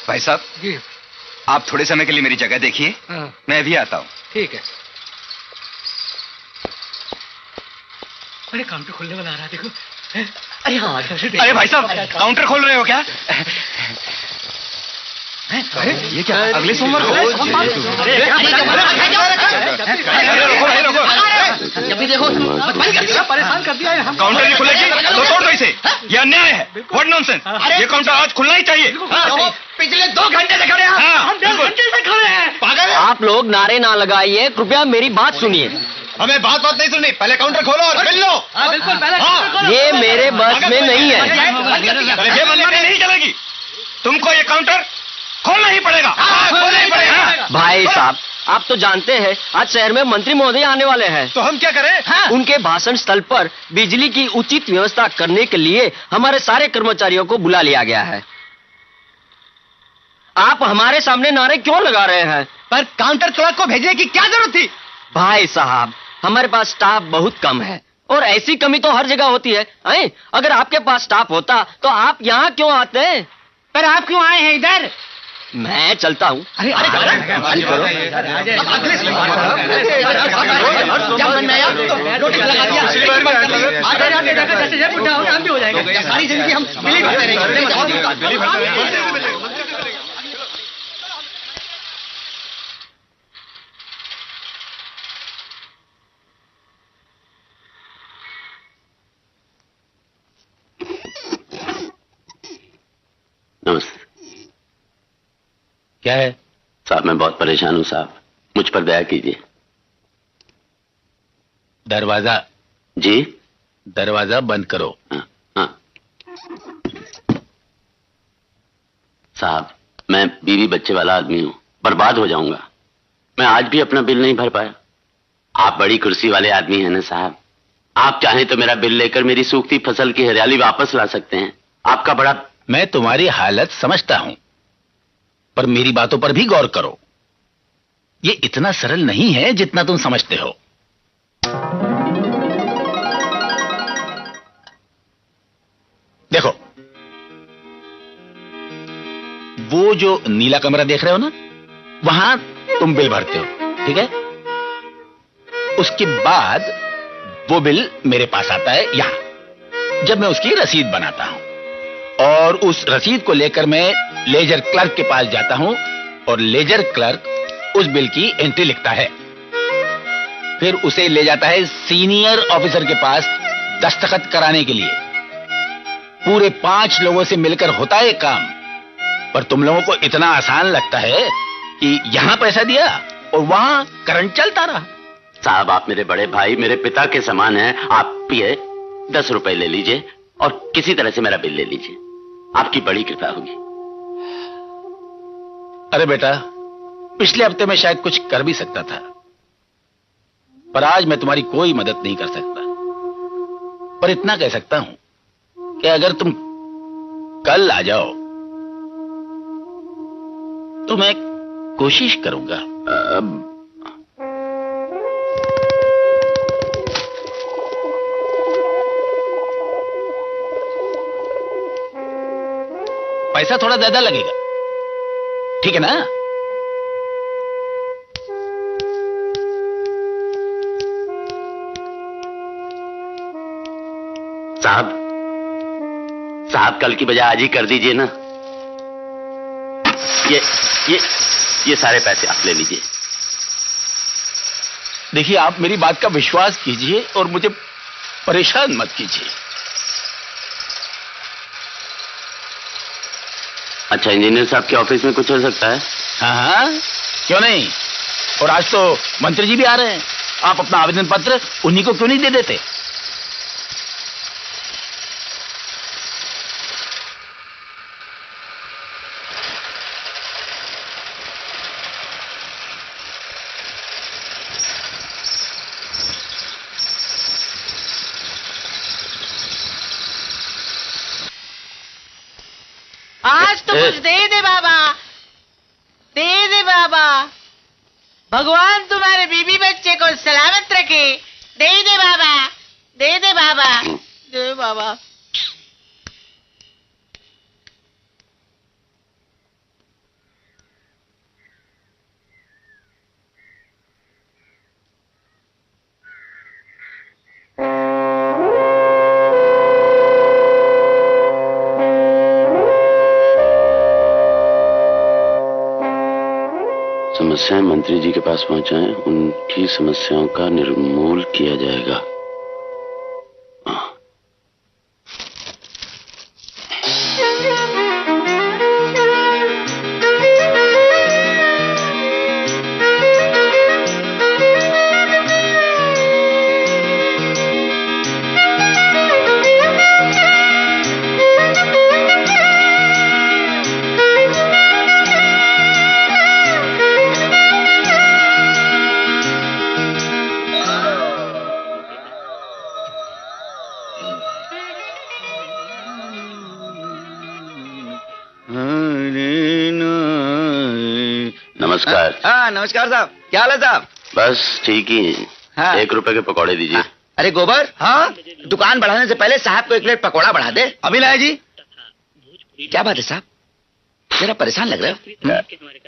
भाई साहब जी, आप थोड़े समय के लिए मेरी जगह देखिए, मैं भी आता हूँ। ठीक है। अरे काउंटर खोलने वाला आ रहा, देखो। अरे हाँ, अरे भाई साहब, काउंटर खोल रहे हो क्या? अरे ये क्या, अगले सोमवार को? जब भी देखो बंद कर दिया, परेशान कर दिया। काउंटर नहीं खुलेगी तो तोड़ दो इसे, ये अन्याय है। व्हाट नॉनसेंस, ये काउंटर आज खुलना ही चाहिए। पिछले 2 घंटे से खड़े हैं। हम 2 घंटे से खड़े हैं। पागल है? आप लोग नारे ना लगाइए, कृपया मेरी बात सुनिए। हमें बात नहीं सुननी, पहले काउंटर खोलो और बिल लो। बिल्कुल, पहले ये मेरे बस में नहीं है। ये मनमानी नहीं चलेगी। तुमको ये काउंटर खोलना ही पड़ेगा। खोलना ही पड़ेगा। भाई साहब, आप तो जानते हैं आज शहर में मंत्री महोदय आने वाले हैं। तो हम क्या करें? उनके भाषण स्थल पर बिजली की उचित व्यवस्था करने के लिए हमारे सारे कर्मचारियों को बुला लिया गया है। आप हमारे सामने नारे क्यों लगा रहे हैं? पर काउंटर क्लर्क को भेजने की क्या जरूरत थी? भाई साहब, हमारे पास स्टाफ बहुत कम है और ऐसी कमी तो हर जगह होती है। अगर आपके पास स्टाफ होता तो आप यहाँ क्यों आते? पर आप क्यों आए हैं इधर? मैं चलता हूँ। अरे सारी जिंदगी हम बिली भरते रहेंगे। नमस्ते। क्या है साहब? मैं बहुत परेशान हूँ साहब, मुझ पर दया कीजिए। दरवाजा? जी। दरवाजा बंद करो। हाँ। साहब, मैं बीवी बच्चे वाला आदमी हूँ, बर्बाद हो जाऊंगा। मैं आज भी अपना बिल नहीं भर पाया। आप बड़ी कुर्सी वाले आदमी हैं ना साहब, आप चाहें तो मेरा बिल लेकर मेरी सूखती फसल की हरियाली वापस ला सकते हैं। आपका बड़ा... मैं तुम्हारी हालत समझता हूं, पर मेरी बातों पर भी गौर करो। ये इतना सरल नहीं है जितना तुम समझते हो। देखो, वो जो नीला कमरा देख रहे हो ना, वहां तुम बिल भरते हो, ठीक है? उसके बाद वो बिल मेरे पास आता है यहां, जब मैं उसकी रसीद बनाता हूं, और उस रसीद को लेकर मैं लेजर क्लर्क के पास जाता हूं, और लेजर क्लर्क उस बिल की एंट्री लिखता है। फिर उसे ले जाता है सीनियर ऑफिसर के पास दस्तखत कराने के लिए। पूरे 5 लोगों से मिलकर होता है काम, पर तुम लोगों को इतना आसान लगता है कि यहां पैसा दिया और वहां करंट चलता रहा। साहब, आप मेरे बड़े भाई, मेरे पिता के समान हैं। आप ये 10 रुपए ले लीजिए और किसी तरह से मेरा बिल ले लीजिए, आपकी बड़ी कृपा होगी। अरे बेटा, पिछले हफ्ते में शायद कुछ कर भी सकता था, पर आज मैं तुम्हारी कोई मदद नहीं कर सकता। पर इतना कह सकता हूं कि अगर तुम कल आ जाओ तो मैं कोशिश करूंगा। पैसा थोड़ा ज्यादा लगेगा, ठीक है ना? साहब, कल की बजाय आज ही कर दीजिए ना। ये सारे पैसे आप ले लीजिए। देखिए, आप मेरी बात का विश्वास कीजिए और मुझे परेशान मत कीजिए। अच्छा, इंजीनियर साहब के ऑफिस में कुछ हो सकता है? हाँ, क्यों नहीं। और आज तो मंत्री जी भी आ रहे हैं, आप अपना आवेदन पत्र उन्हीं को क्यों नहीं दे देते? आज तो कुछ दे दे बाबा, दे दे बाबा। भगवान तुम्हारे बीबी बच्चे को सलामत रखे। दे दे बाबा, दे दे बाबा, दे बाबा। समस्याएं मंत्री जी के पास पहुंचाएं, उनकी समस्याओं का निर्मूल किया जाएगा। नमस्कार। हाँ नमस्कार साहब, क्या हाल है साहब? बस ठीक ही। हाँ। 1 रुपए के पकौड़े दीजिए। हाँ। अरे गोबर, हाँ दुकान बढ़ाने से पहले साहब को 1 प्लेट पकौड़ा बढ़ा दे। अभी लाए जी। क्या बात है साहब, जरा परेशान लग रहे हो।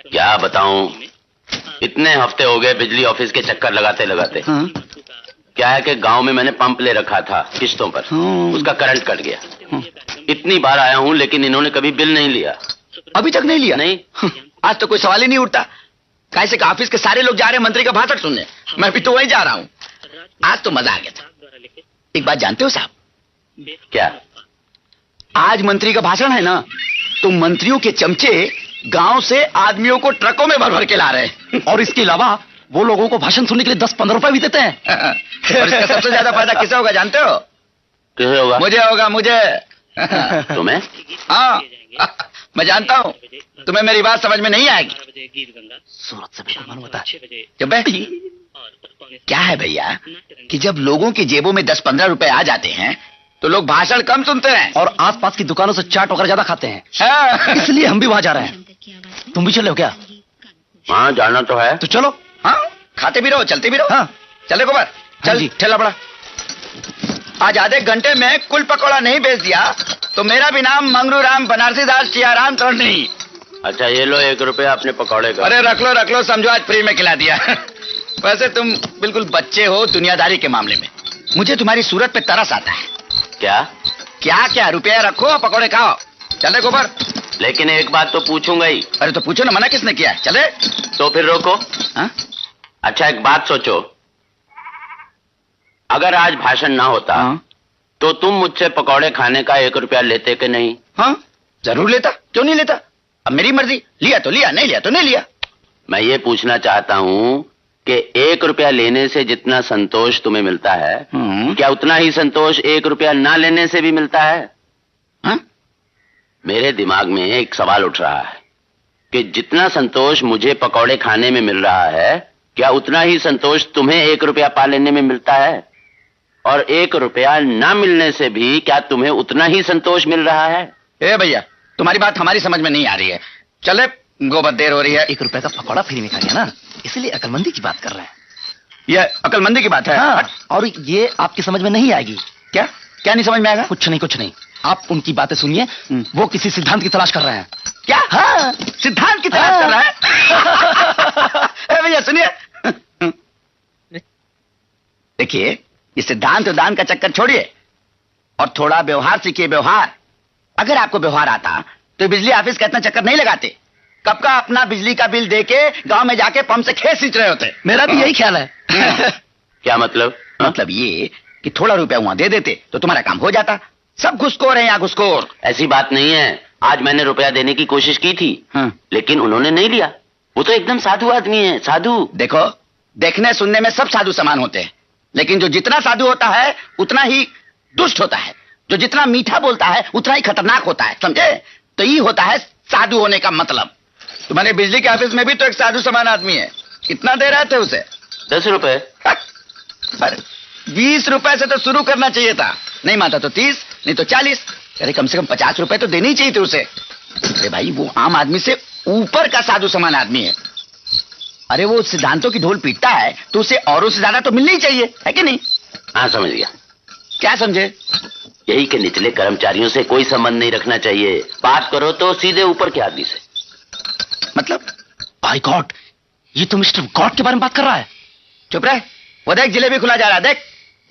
क्या बताऊं, इतने हफ्ते हो गए बिजली ऑफिस के चक्कर लगाते लगाते। हाँ। क्या है कि गांव में मैंने पंप ले रखा था किस्तों पर, उसका करंट कट गया। इतनी बार आया हूं लेकिन इन्होंने कभी बिल नहीं लिया। अभी तक नहीं लिया? नहीं। आज तो कोई सवाल ही नहीं उठता। कैसे कि ऑफिस के सारे लोग जा रहे हैं मंत्री का भाषण सुनने, मैं भी तो वहीं जा रहा हूँ। आज तो मजा आ गया था। एक बात जानते हो साहब? क्या? आज मंत्री का भाषण है ना, तो मंत्रियों के चमचे गांव से आदमियों को ट्रकों में भर भर के ला रहे हैं। और इसके अलावा वो लोगों को भाषण सुनने के लिए 10-15 रुपए भी देते हैं। और इसका सबसे ज्यादा फायदा किसे होगा जानते हो? किसे होगा? मुझे होगा, मुझे। तुम्हें? हाँ मैं जानता हूँ, तुम्हें मेरी बात समझ में नहीं आएगी। सूरत से बिल्कुल मालूम होता है। जब क्या है भैया कि जब लोगों की जेबों में 10-15 रुपए आ जाते हैं तो लोग भाषण कम सुनते हैं और आसपास की दुकानों से चाट वगैरह ज्यादा खाते हैं। हाँ। इसलिए हम भी वहां जा रहे हैं। तुम भी चले हो क्या? हाँ जाना तो है। तो चलो। हाँ खाते भी रहो चलते भी रहो। हाँ चले गोबर, चल जी। ठेला बड़ा। आज आधे घंटे में कुल पकौड़ा नहीं बेच दिया तो मेरा भी नाम मंगरू राम बनारसी दास चियाराम तरण नहीं। अच्छा ये लो 1 रुपया अपने पकौड़े का। अरे रख लो समझो आज फ्री में खिला दिया। वैसे तुम बिल्कुल बच्चे हो दुनियादारी के मामले में। मुझे तुम्हारी सूरत पे तरस आता है। क्या? क्या रुपया रखो पकौड़े खाओ। चले गोबर। लेकिन एक बात तो पूछूंगा ही। अरे तो पूछो ना, मना किसने किया है? चले। तो फिर रोको। हा? अच्छा एक बात सोचो, अगर आज भाषण ना होता तो तुम मुझसे पकौड़े खाने का 1 रुपया लेते कि नहीं? हाँ जरूर लेता, क्यों नहीं लेता? अब मेरी मर्जी, लिया तो लिया, नहीं लिया तो नहीं लिया। मैं ये पूछना चाहता हूँ कि 1 रुपया लेने से जितना संतोष तुम्हें मिलता है, क्या उतना ही संतोष 1 रुपया ना लेने से भी मिलता है? हा? मेरे दिमाग में एक सवाल उठ रहा है कि जितना संतोष मुझे पकौड़े खाने में मिल रहा है, क्या उतना ही संतोष तुम्हें 1 रुपया पा लेने में मिलता है? और 1 रुपया ना मिलने से भी क्या तुम्हें उतना ही संतोष मिल रहा है? ए भैया तुम्हारी बात हमारी समझ में नहीं आ रही है। चले गोबर, देर हो रही है। 1 रुपए का पकौड़ा फ्री में खा लिया ना, इसलिए अकलमंदी की बात कर रहे हैं। ये अकलमंदी की बात है। हाँ, और ये आपकी समझ में नहीं आएगी। क्या क्या नहीं समझ में आएगा? कुछ नहीं, आप उनकी बातें सुनिए। वो किसी सिद्धांत की तलाश कर रहे हैं। क्या? हाँ सिद्धांत की तलाश कर रहा है? भैया सुनिए, देखिए ये सिद्धांत दान का चक्कर छोड़िए और थोड़ा व्यवहार सीखिए। व्यवहार, अगर आपको व्यवहार आता तो बिजली ऑफिस का इतना चक्कर नहीं लगाते। कब का अपना बिजली का बिल देके गांव में जाके पंप से खेत सींच रहे होते। मेरा भी यही ख्याल है। क्या मतलब? मतलब ये कि थोड़ा रुपया वहां दे देते तो तुम्हारा काम हो जाता। सब घुसखोर हैं यहाँ, घुसखोर। ऐसी बात नहीं है, आज मैंने रुपया देने की कोशिश की थी। लेकिन उन्होंने नहीं लिया। वो तो एकदम साधु आदमी है, साधु। देखो देखने सुनने में सब साधु समान होते हैं, लेकिन जो जितना साधु होता है उतना ही दुष्ट होता है। जो जितना मीठा बोलता है उतना ही खतरनाक होता है, समझे? तो ये होता है साधु होने का मतलब। तुम्हारे बिजली के ऑफिस में भी तो एक साधु समान आदमी है। कितना दे रहे थे उसे? 10 रुपए। अरे 20 रुपए से तो शुरू करना चाहिए था। नहीं मानता तो 30, नहीं तो 40। अरे कम से कम 50 रुपए तो देने ही चाहिए थे उसे। अरे भाई वो आम आदमी से ऊपर का साधु समान आदमी है। अरे वो सिद्धांतों की ढोल पीटता है तो उसे औरों से ज्यादा तो मिलनी ही चाहिए, है कि नहीं? हाँ समझ गया। क्या समझे? यही कि निचले कर्मचारियों से कोई संबंध नहीं रखना चाहिए। बात करो तो सीधे ऊपर के आदमी से। मतलब? बाय गॉड, ये तो मिस्टर गॉड के बारे में बात कर रहा है। चुप रहे, वो देख जिलेबी खुला जा रहा है, देख।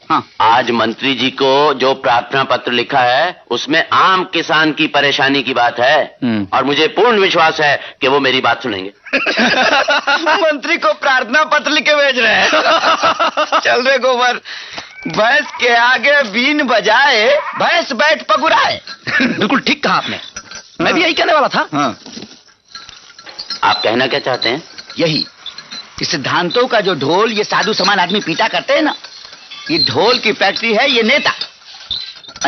हाँ। आज मंत्री जी को जो प्रार्थना पत्र लिखा है उसमें आम किसान की परेशानी की बात है और मुझे पूर्ण विश्वास है कि वो मेरी बात सुनेंगे। मंत्री को प्रार्थना पत्र लिख के भेज रहे हैं। चल रे गोबर, भैंस के आगे बीन बजाए भैंस बैठ पगुराए। बिल्कुल ठीक कहा आपने, मैं भी यही कहने वाला था। आप कहना क्या चाहते हैं? यही कि सिद्धांतों का जो ढोल ये साधु समान आदमी पीटा करते हैं ना, ये ढोल की फैक्ट्री है ये नेता।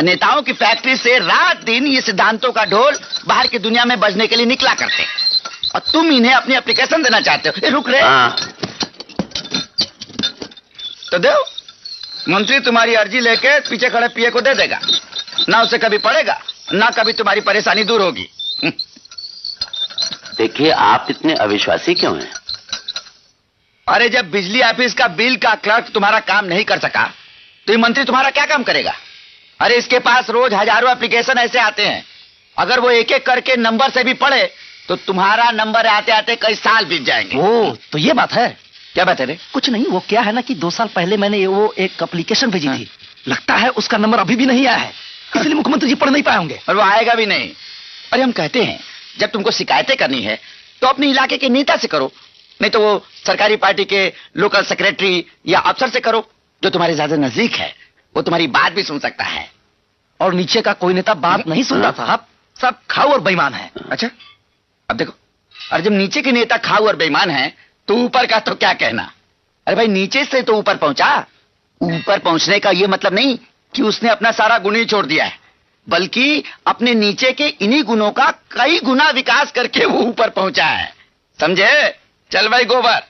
नेताओं की फैक्ट्री से रात दिन ये सिद्धांतों का ढोल बाहर की दुनिया में बजने के लिए निकला करते हैं और तुम इन्हें अपनी एप्लीकेशन देना चाहते हो। रुक रहे तो दो, मंत्री तुम्हारी अर्जी लेके पीछे खड़े पीए को दे देगा। ना उसे कभी पड़ेगा, ना कभी तुम्हारी परेशानी दूर होगी। देखिए, आप इतने अविश्वासी क्यों हैं? अरे जब बिजली ऑफिस का बिल का क्लर्क तुम्हारा काम नहीं कर सका तो ये मंत्री तुम्हारा क्या काम करेगा? अरे इसके पास रोज हजारों एप्लीकेशन ऐसे आते हैं, अगर वो एक एक करके नंबर से भी पढ़े तो तुम्हारा नंबर आते आते कई साल बीत जाएंगे। ओ, तो ये बात है। क्या बात है रे? कुछ नहीं, वो क्या है ना कि 2 साल पहले मैंने वो एक एप्लीकेशन भेजी थी, लगता है उसका नंबर अभी भी नहीं आया है, इसलिए मुख्यमंत्री जी पढ़ नहीं पाए होंगे। और वो आएगा भी नहीं। अरे हम कहते हैं जब तुमको शिकायतें करनी है तो अपने इलाके के नेता से करो, नहीं तो वो सरकारी पार्टी के लोकल सेक्रेटरी या अफसर से करो जो तुम्हारे ज्यादा नजदीक है, वो तुम्हारी बात भी सुन सकता है। और नीचे का कोई नेता बात नहीं सुनता साहब, सब खाऊ और बेईमान है। अच्छा, अब देखो, और जब नीचे के नेता खाऊ और बेईमान है तो ऊपर का तो क्या कहना। अरे भाई नीचे से तो ऊपर पहुंचा। ऊपर पहुंचने का ये मतलब नहीं कि उसने अपना सारा गुण ही छोड़ दिया है, बल्कि अपने नीचे के इन्हीं गुणों का कई गुना विकास करके वो ऊपर पहुंचा है, समझे? चल भाई गोबर।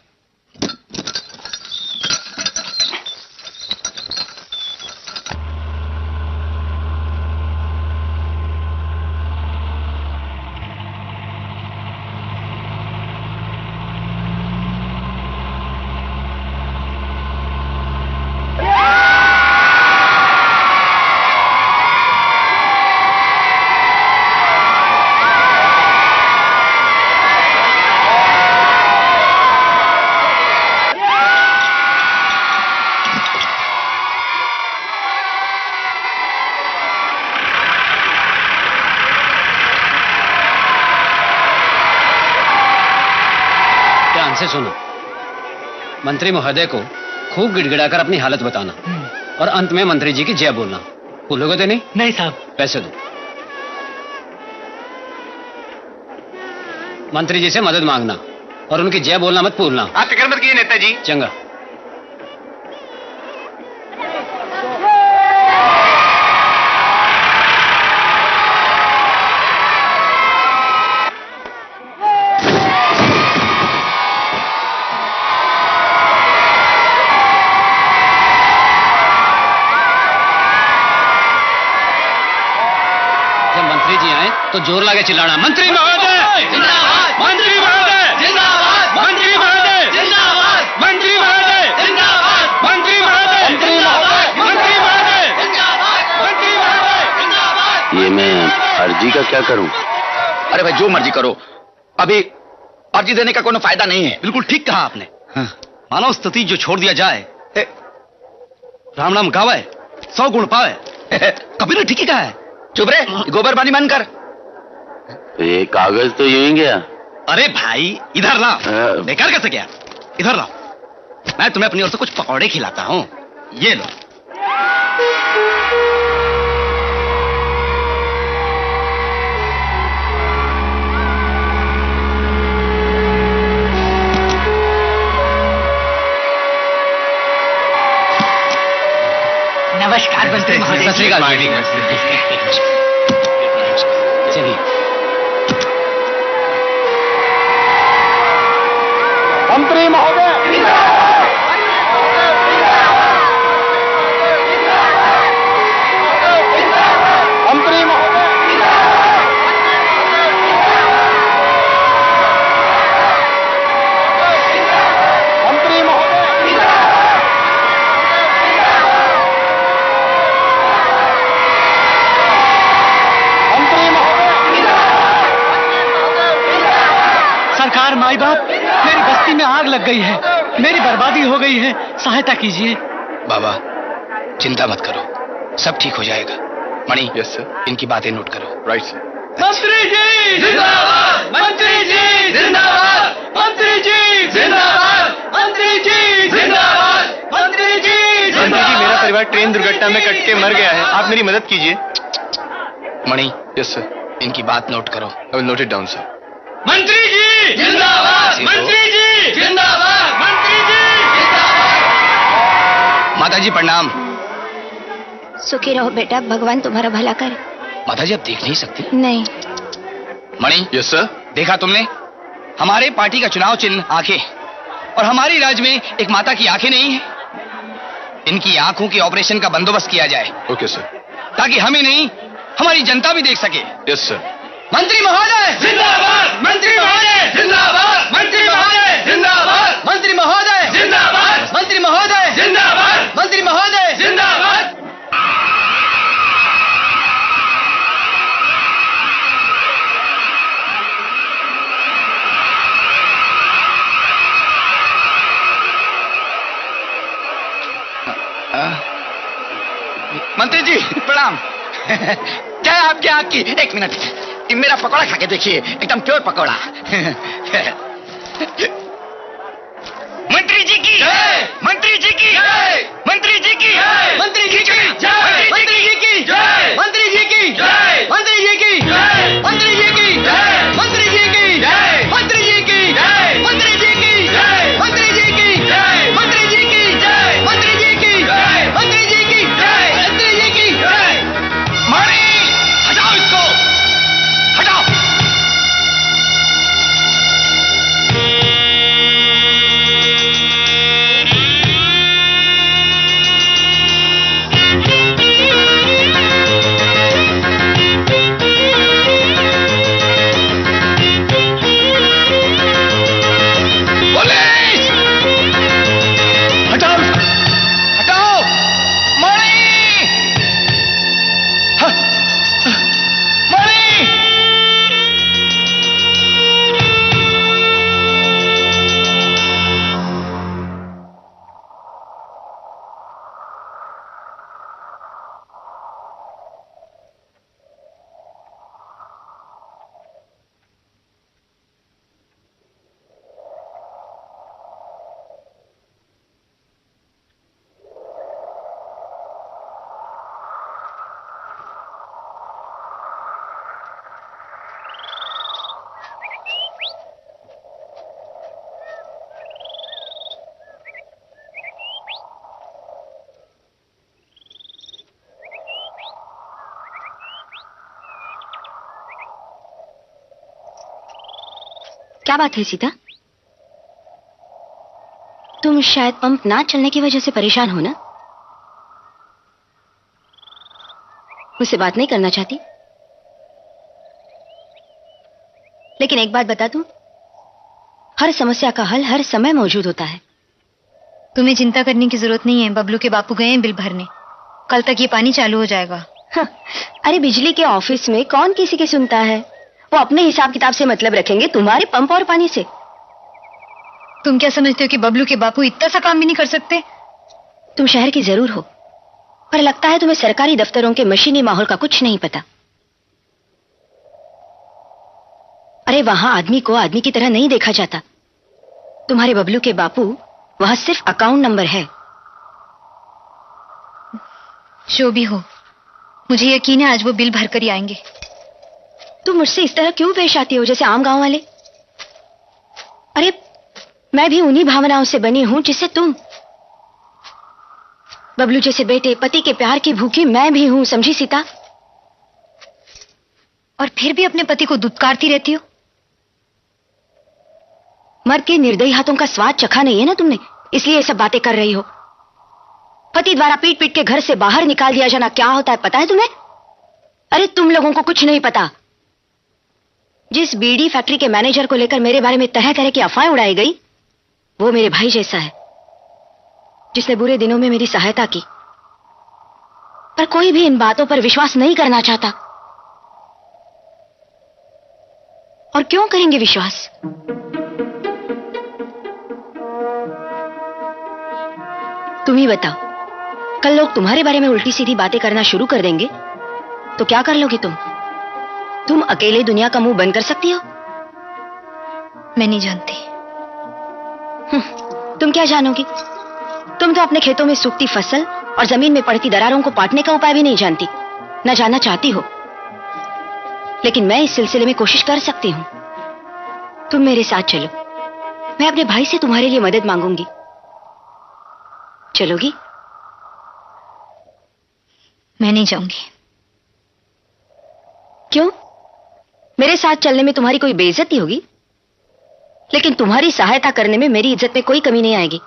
से सुनो, मंत्री महोदय को खूब गिड़गिड़ाकर अपनी हालत बताना और अंत में मंत्री जी की जय बोलना। भूलोगे तो नहीं? नहीं साहब। पैसे दो। मंत्री जी से मदद मांगना और उनकी जय बोलना मत भूलना। आप फिक्र मत कीजिए नेताजी। चंगा। तो जोर लगे चिल्लाना, मंत्री महोदय जिंदाबाद, मंत्री महोदय जिंदाबाद, मंत्री महोदय जिंदाबाद, मंत्री महोदय जिंदाबाद, मंत्री महोदय जिंदाबाद, मंत्री महोदय जिंदाबाद, मंत्री महोदय जिंदाबाद। ये मैं अर्जी का क्या करूं? अरे भाई जो मर्जी करो, अभी अर्जी देने का कोई फायदा नहीं है। बिल्कुल ठीक कहा आपने। मानव स्तुति जो छोड़ दिया जाए, राम नाम गावे 100 गुण पावे, कबीर ने ठीक ही कहा है। चुप रे, गोबर पानी बंद कर। तो ये कागज तो यूं ही गया। अरे भाई इधर लाओ, बेकार कैसे गया? इधर लाओ, मैं तुम्हें अपनी ओर से कुछ पकौड़े खिलाता हूं, ये लो। नमस्कार मंत्री महोदय। चलिए। मंत्री महोदय मंत्री महोदय मंत्री महोदय सरकार, माई बाप, मेरी बस्ती में आग लग गई है, मेरी बर्बादी हो गई है, सहायता कीजिए। बाबा चिंता मत करो, सब ठीक हो जाएगा। मणि, यस सर, इनकी बातें नोट करो। Right sir. मंत्री जी जिंदाबाद, मंत्री जी जिंदाबाद, मंत्री जी जिंदाबाद, मंत्री जी जिंदाबाद, मंत्री जी जिंदाबाद। मेरा परिवार ट्रेन दुर्घटना में कट के मर गया है, आप मेरी मदद कीजिए। मणि, यस सर, इनकी बात नोट करो। I will note it down sir. मंत्री जी जिंदाबाद, मंत्री जी जिंदाबाद, मंत्री जी जिंदाबाद। माता जी प्रणाम। सुखी रहो बेटा, भगवान तुम्हारा भला करे। माता जी आप देख नहीं सकती? नहीं। मणि, यस सर, देखा तुमने, हमारे पार्टी का चुनाव चिन्ह आंखें, और हमारी राज्य में एक माता की आंखें नहीं है। इनकी आंखों के ऑपरेशन का बंदोबस्त किया जाए। Okay sir. ताकि हमें नहीं, हमारी जनता भी देख सके। Yes sir. मंत्री महोदय जिंदाबाद, मंत्री महोदय मंत्री जी प्रणाम। क्या है आपके आँख की? एक मिनट, मेरा पकौड़ा खा के देखिए, एकदम प्योर पकौड़ा। मंत्री जी की जय, मंत्री जी की जय, मंत्री जी की जय, मंत्री जी की जय, मंत्री जी की जय, मंत्री जी की जय, मंत्री जी की जय, मंत्री जी की जय, मंत्री जी की जय, मंत्री जी की जय, मंत्री जी की जय, मंत्री जी की जय, मंत्री जी की जय, मंत्री जी की जय, मंत्री जी की जय, मंत्री जी की जय। मारी, हटाओ इसको, हटाओ। क्या बात है सीता? तुम शायद पंप ना चलने की वजह से परेशान हो ना? मुझसे बात नहीं करना चाहती? लेकिन एक बात बता दूं, हर समस्या का हल हर समय मौजूद होता है। तुम्हें चिंता करने की जरूरत नहीं है। बबलू के बापू गए हैं बिल भरने, कल तक ये पानी चालू हो जाएगा। हाँ, अरे बिजली के ऑफिस में कौन किसी की सुनता है? वो अपने हिसाब किताब से मतलब रखेंगे, तुम्हारे पंप और पानी से। तुम क्या समझते हो कि बबलू के बापू इतना सा काम भी नहीं कर सकते? तुम शहर की जरूर हो, पर लगता है तुम्हें सरकारी दफ्तरों के मशीनी माहौल का कुछ नहीं पता। अरे वहां आदमी को आदमी की तरह नहीं देखा जाता। तुम्हारे बबलू के बापू वहां सिर्फ अकाउंट नंबर है। जो भी हो, मुझे यकीन है आज वो बिल भर कर ही आएंगे। तुम मुझसे इस तरह क्यों पेश आती हो जैसे आम गांव वाले? अरे मैं भी उन्हीं भावनाओं से बनी हूं जिससे तुम। बबलू जैसे बेटे, पति के प्यार की भूखी मैं भी हूं, समझी सीता? और फिर भी अपने पति को दुत्कारती रहती हो। मर्द के निर्दयी हाथों का स्वाद चखा नहीं है ना तुमने, इसलिए ये सब बातें कर रही हो। पति द्वारा पीट पीट के घर से बाहर निकाल दिया जाना क्या होता है पता है तुम्हें? अरे तुम लोगों को कुछ नहीं पता। जिस बीड़ी फैक्ट्री के मैनेजर को लेकर मेरे बारे में तरह तरह की अफवाहें उड़ाई गई, वो मेरे भाई जैसा है, जिसने बुरे दिनों में मेरी सहायता की। पर कोई भी इन बातों पर विश्वास नहीं करना चाहता। और क्यों करेंगे विश्वास? तुम ही बताओ, कल लोग तुम्हारे बारे में उल्टी सीधी बातें करना शुरू कर देंगे तो क्या कर लोगे तुम? तुम अकेले दुनिया का मुंह बंद कर सकती हो? मैं नहीं जानती। तुम क्या जानोगी? तुम तो अपने खेतों में सूखती फसल और जमीन में पड़ती दरारों को पाटने का उपाय भी नहीं जानती, न जानना चाहती हो। लेकिन मैं इस सिलसिले में कोशिश कर सकती हूं। तुम मेरे साथ चलो, मैं अपने भाई से तुम्हारे लिए मदद मांगूंगी। चलोगी? मैं नहीं जाऊंगी। क्यों? मेरे साथ चलने में तुम्हारी कोई बेइज्जती होगी, लेकिन तुम्हारी सहायता करने में मेरी इज्जत में कोई कमी नहीं आएगी।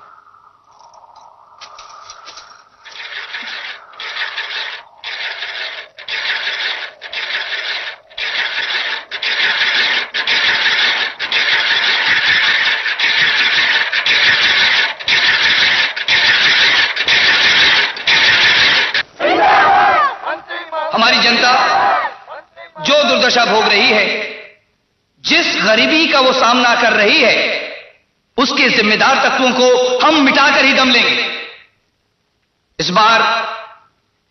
हमारी जनता जो दुर्दशा भोग रही है, जिस गरीबी का वो सामना कर रही है, उसके जिम्मेदार तत्वों को हम मिटाकर ही दम लेंगे। इस बार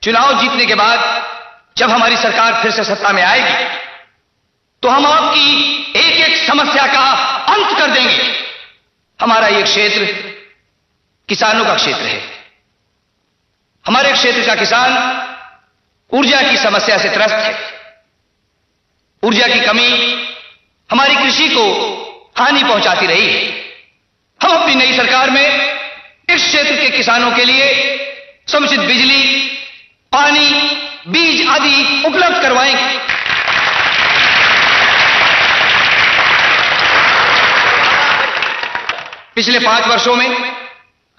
चुनाव जीतने के बाद जब हमारी सरकार फिर से सत्ता में आएगी तो हम आपकी एक एक समस्या का अंत कर देंगे। हमारा ये क्षेत्र किसानों का क्षेत्र है। हमारे क्षेत्र का किसान ऊर्जा की समस्या से त्रस्त है। ऊर्जा की कमी हमारी कृषि को हानि पहुंचाती रही है। हम अपनी नई सरकार में इस क्षेत्र के किसानों के लिए समुचित बिजली, पानी, बीज आदि उपलब्ध करवाएंगे। पिछले 5 वर्षों में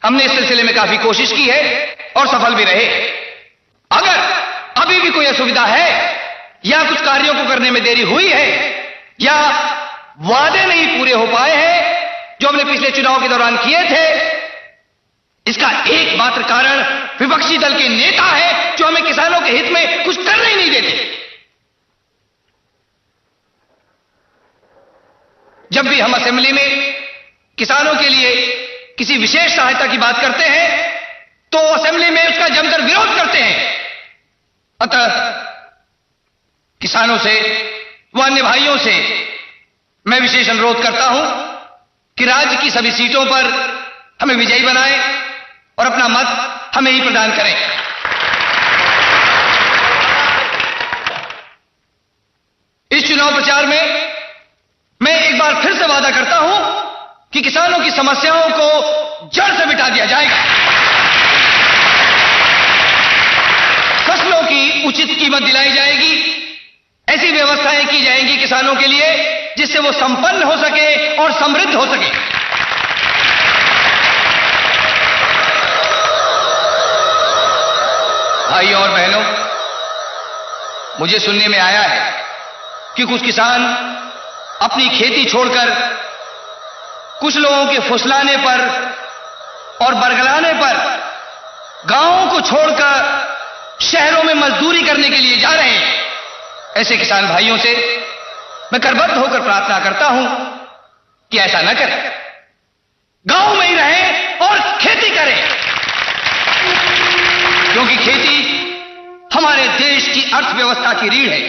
हमने इस सिलसिले में काफी कोशिश की है और सफल भी रहे। अगर अभी भी कोई असुविधा है या कुछ कार्यों को करने में देरी हुई है या वादे नहीं पूरे हो पाए हैं जो हमने पिछले चुनाव के दौरान किए थे, इसका एकमात्र कारण विपक्षी दल के नेता है जो हमें किसानों के हित में कुछ करने ही नहीं देते। जब भी हम असेंबली में किसानों के लिए किसी विशेष सहायता की बात करते हैं तो असेंबली में उसका जमकर विरोध करते हैं। अतः किसानों से व अन्य भाइयों से मैं विशेष अनुरोध करता हूं कि राज्य की सभी सीटों पर हमें विजयी बनाएं और अपना मत हमें ही प्रदान करें। इस चुनाव प्रचार में मैं एक बार फिर से वादा करता हूं कि किसानों की समस्याओं को जड़ से मिटा दिया जाएगा। फसलों की उचित कीमत दिलाई जाएगी। ऐसी व्यवस्थाएं की जाएंगी किसानों के लिए जिससे वो संपन्न हो सके और समृद्ध हो सके। भाइयों और बहनों, मुझे सुनने में आया है कि कुछ किसान अपनी खेती छोड़कर कुछ लोगों के फुसलाने पर और बरगलाने पर गांवों को छोड़कर शहरों में मजदूरी करने के लिए जा रहे हैं। ऐसे किसान भाइयों से मैं करबद्ध होकर प्रार्थना करता हूं कि ऐसा न करें, गांव में ही रहें और खेती करें, क्योंकि खेती हमारे देश की अर्थव्यवस्था की रीढ़ है।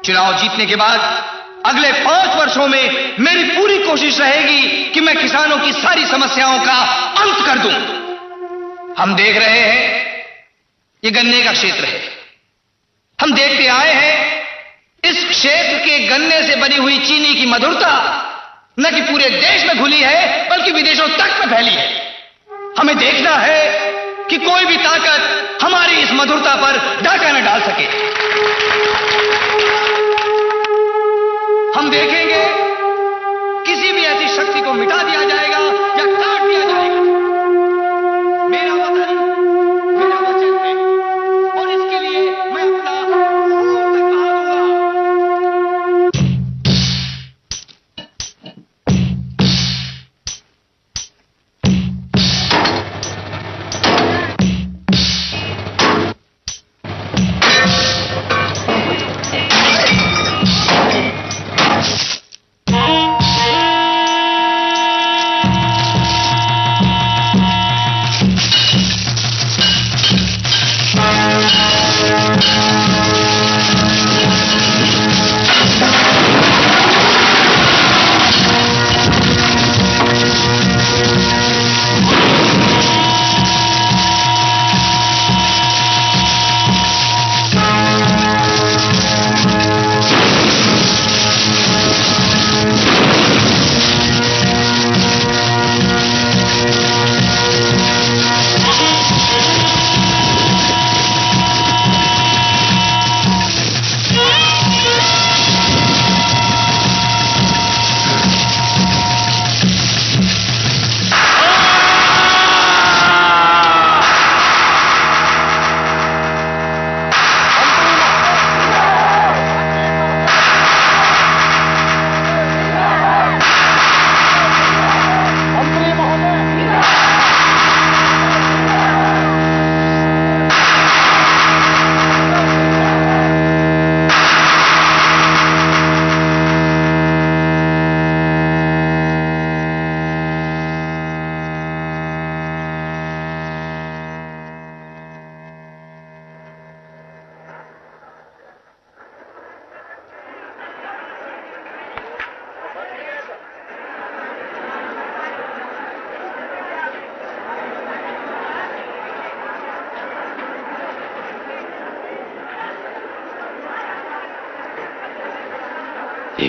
चुनाव जीतने के बाद अगले 5 वर्षों में मेरी पूरी कोशिश रहेगी कि मैं किसानों की सारी समस्याओं का अंत कर दूं। हम देख रहे हैं ये गन्ने का क्षेत्र है। हम देखते आए हैं इस क्षेत्र के गन्ने से बनी हुई चीनी की मधुरता न कि पूरे देश में घुली है बल्कि विदेशों तक में फैली है। हमें देखना है कि कोई भी ताकत हमारी इस मधुरता पर डाका न डाल सके। हम देखेंगे किसी भी ऐसी शक्ति को मिटा दिया जाएगा या काट दिया जाएगा। मेरा वतन मेरा वचन है और इसके लिए मैं अपना खून तक बहा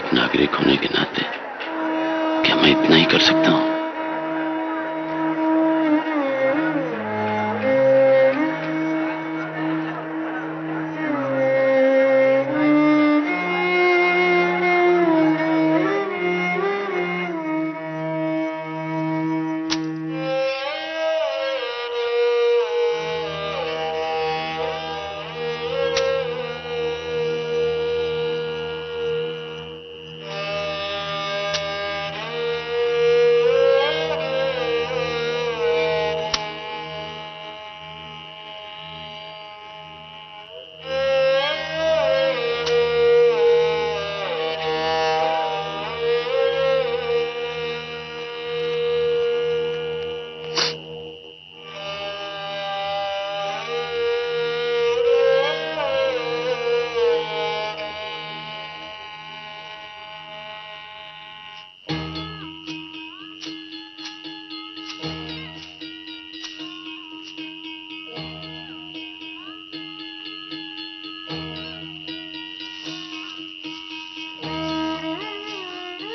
एक नागरिक होने के नाते क्या मैं इतना ही कर सकता हूं?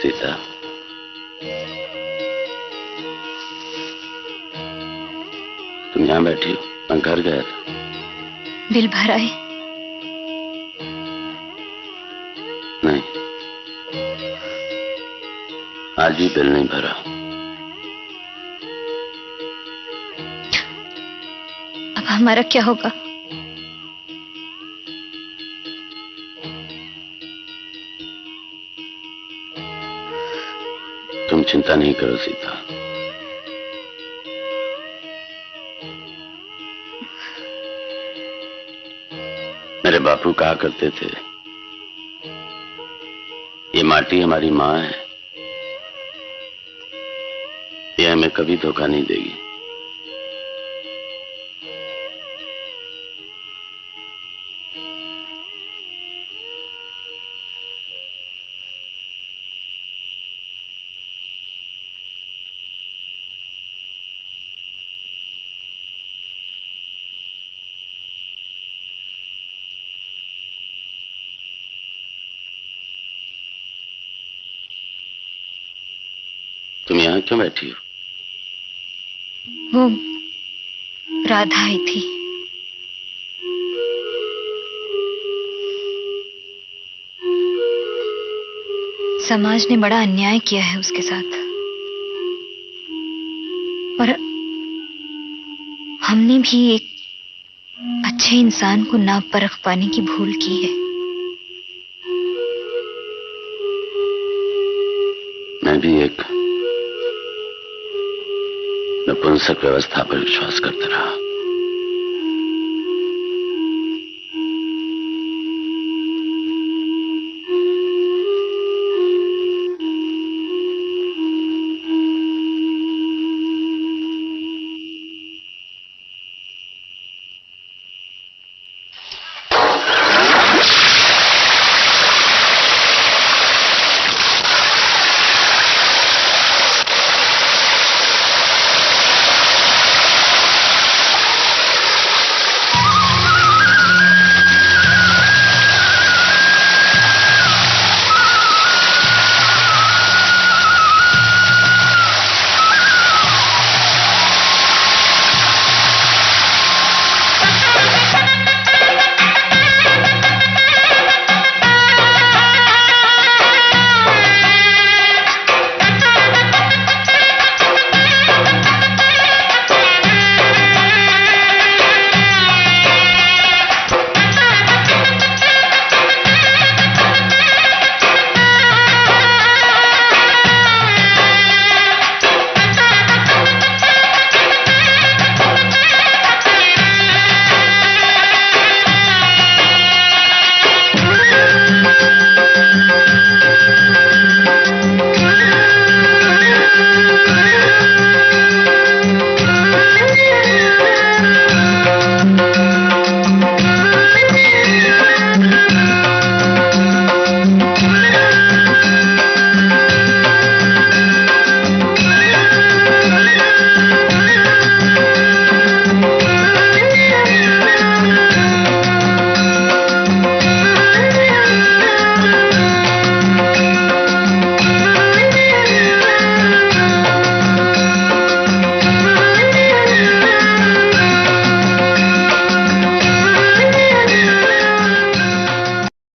सीता, तुम यहां बैठी हो, मैं घर गया था। बिल भर आए? नहीं, आज भी बिल नहीं भरा। अब हमारा क्या होगा? तुम चिंता नहीं करो सीता, मेरे बापू कहा करते थे, ये माटी हमारी माँ है, ये हमें कभी धोखा नहीं देगी। तुम यहां क्यों बैठी हो? वो राधा आई थी। समाज ने बड़ा अन्याय किया है उसके साथ, और हमने भी एक अच्छे इंसान को ना परख पाने की भूल की है। मैं भी एक नपुंसक व्यवस्था पर विश्वास करता रहा।